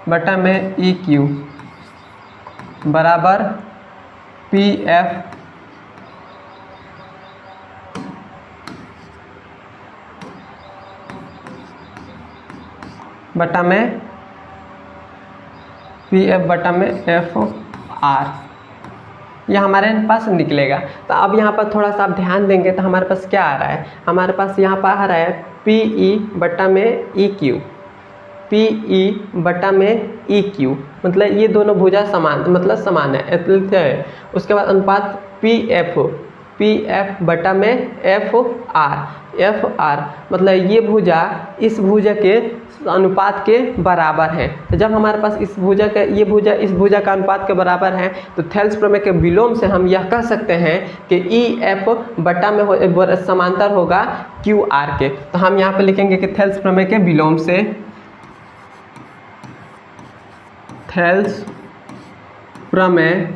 [SPEAKER 1] बटा में ई क्यू बराबर पी एफ बटा में एफ आर, यह हमारे पास निकलेगा। तो अब यहाँ पर थोड़ा सा आप ध्यान देंगे तो हमारे पास क्या आ रहा है, हमारे पास यहाँ पर आ रहा है पी ई बटा में ई क्यू, पी ई बटा में ई क्यू, मतलब ये दोनों भुजा समान है। उसके बाद अनुपात पी एफ बटा में एफ आर, मतलब ये भुजा इस भुजा के अनुपात के बराबर है। तो जब हमारे पास इस भुजा का अनुपात के बराबर है तो थेल्स प्रमेय के विलोम से हम यह कह सकते हैं कि ई एफ बटा में समांतर होगा क्यू आर के। तो हम यहाँ पे लिखेंगे कि थेल्स प्रमेय के विलोम से थेल्स प्रमेय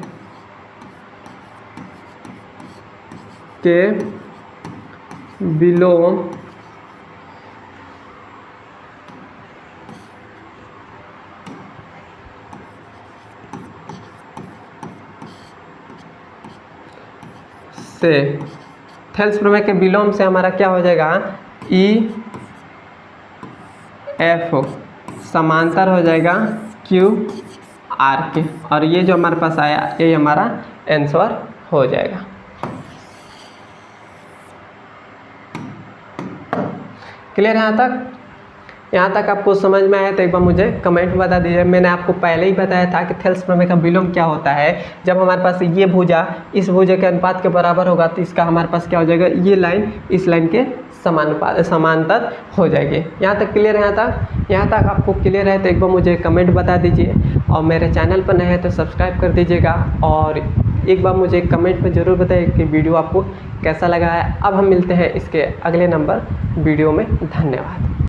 [SPEAKER 1] के विलोम से, थेल्स प्रमेय के विलोम से हमारा क्या हो जाएगा, ई एफ समांतर हो जाएगा क्यू आर के, और ये जो हमारे पास आया ये हमारा आंसर हो जाएगा। क्लियर यहाँ तक आपको समझ में आया तो एक बार मुझे कमेंट में बता दीजिए। मैंने आपको पहले ही बताया था कि थेल्स प्रमेय का विलोम क्या होता है, जब हमारे पास ये भुजा इस भुजा के अनुपात के बराबर होगा तो इसका हमारे पास क्या हो जाएगा, ये लाइन इस लाइन के समांतर हो जाएगी। यहाँ तक क्लियर है? यहाँ तक आपको क्लियर है तो एक बार मुझे कमेंट बता दीजिए, और मेरे चैनल पर नए हैं तो सब्सक्राइब कर दीजिएगा, और एक बार मुझे कमेंट में ज़रूर बताइए कि वीडियो आपको कैसा लगा है। अब हम मिलते हैं इसके अगले नंबर वीडियो में। धन्यवाद।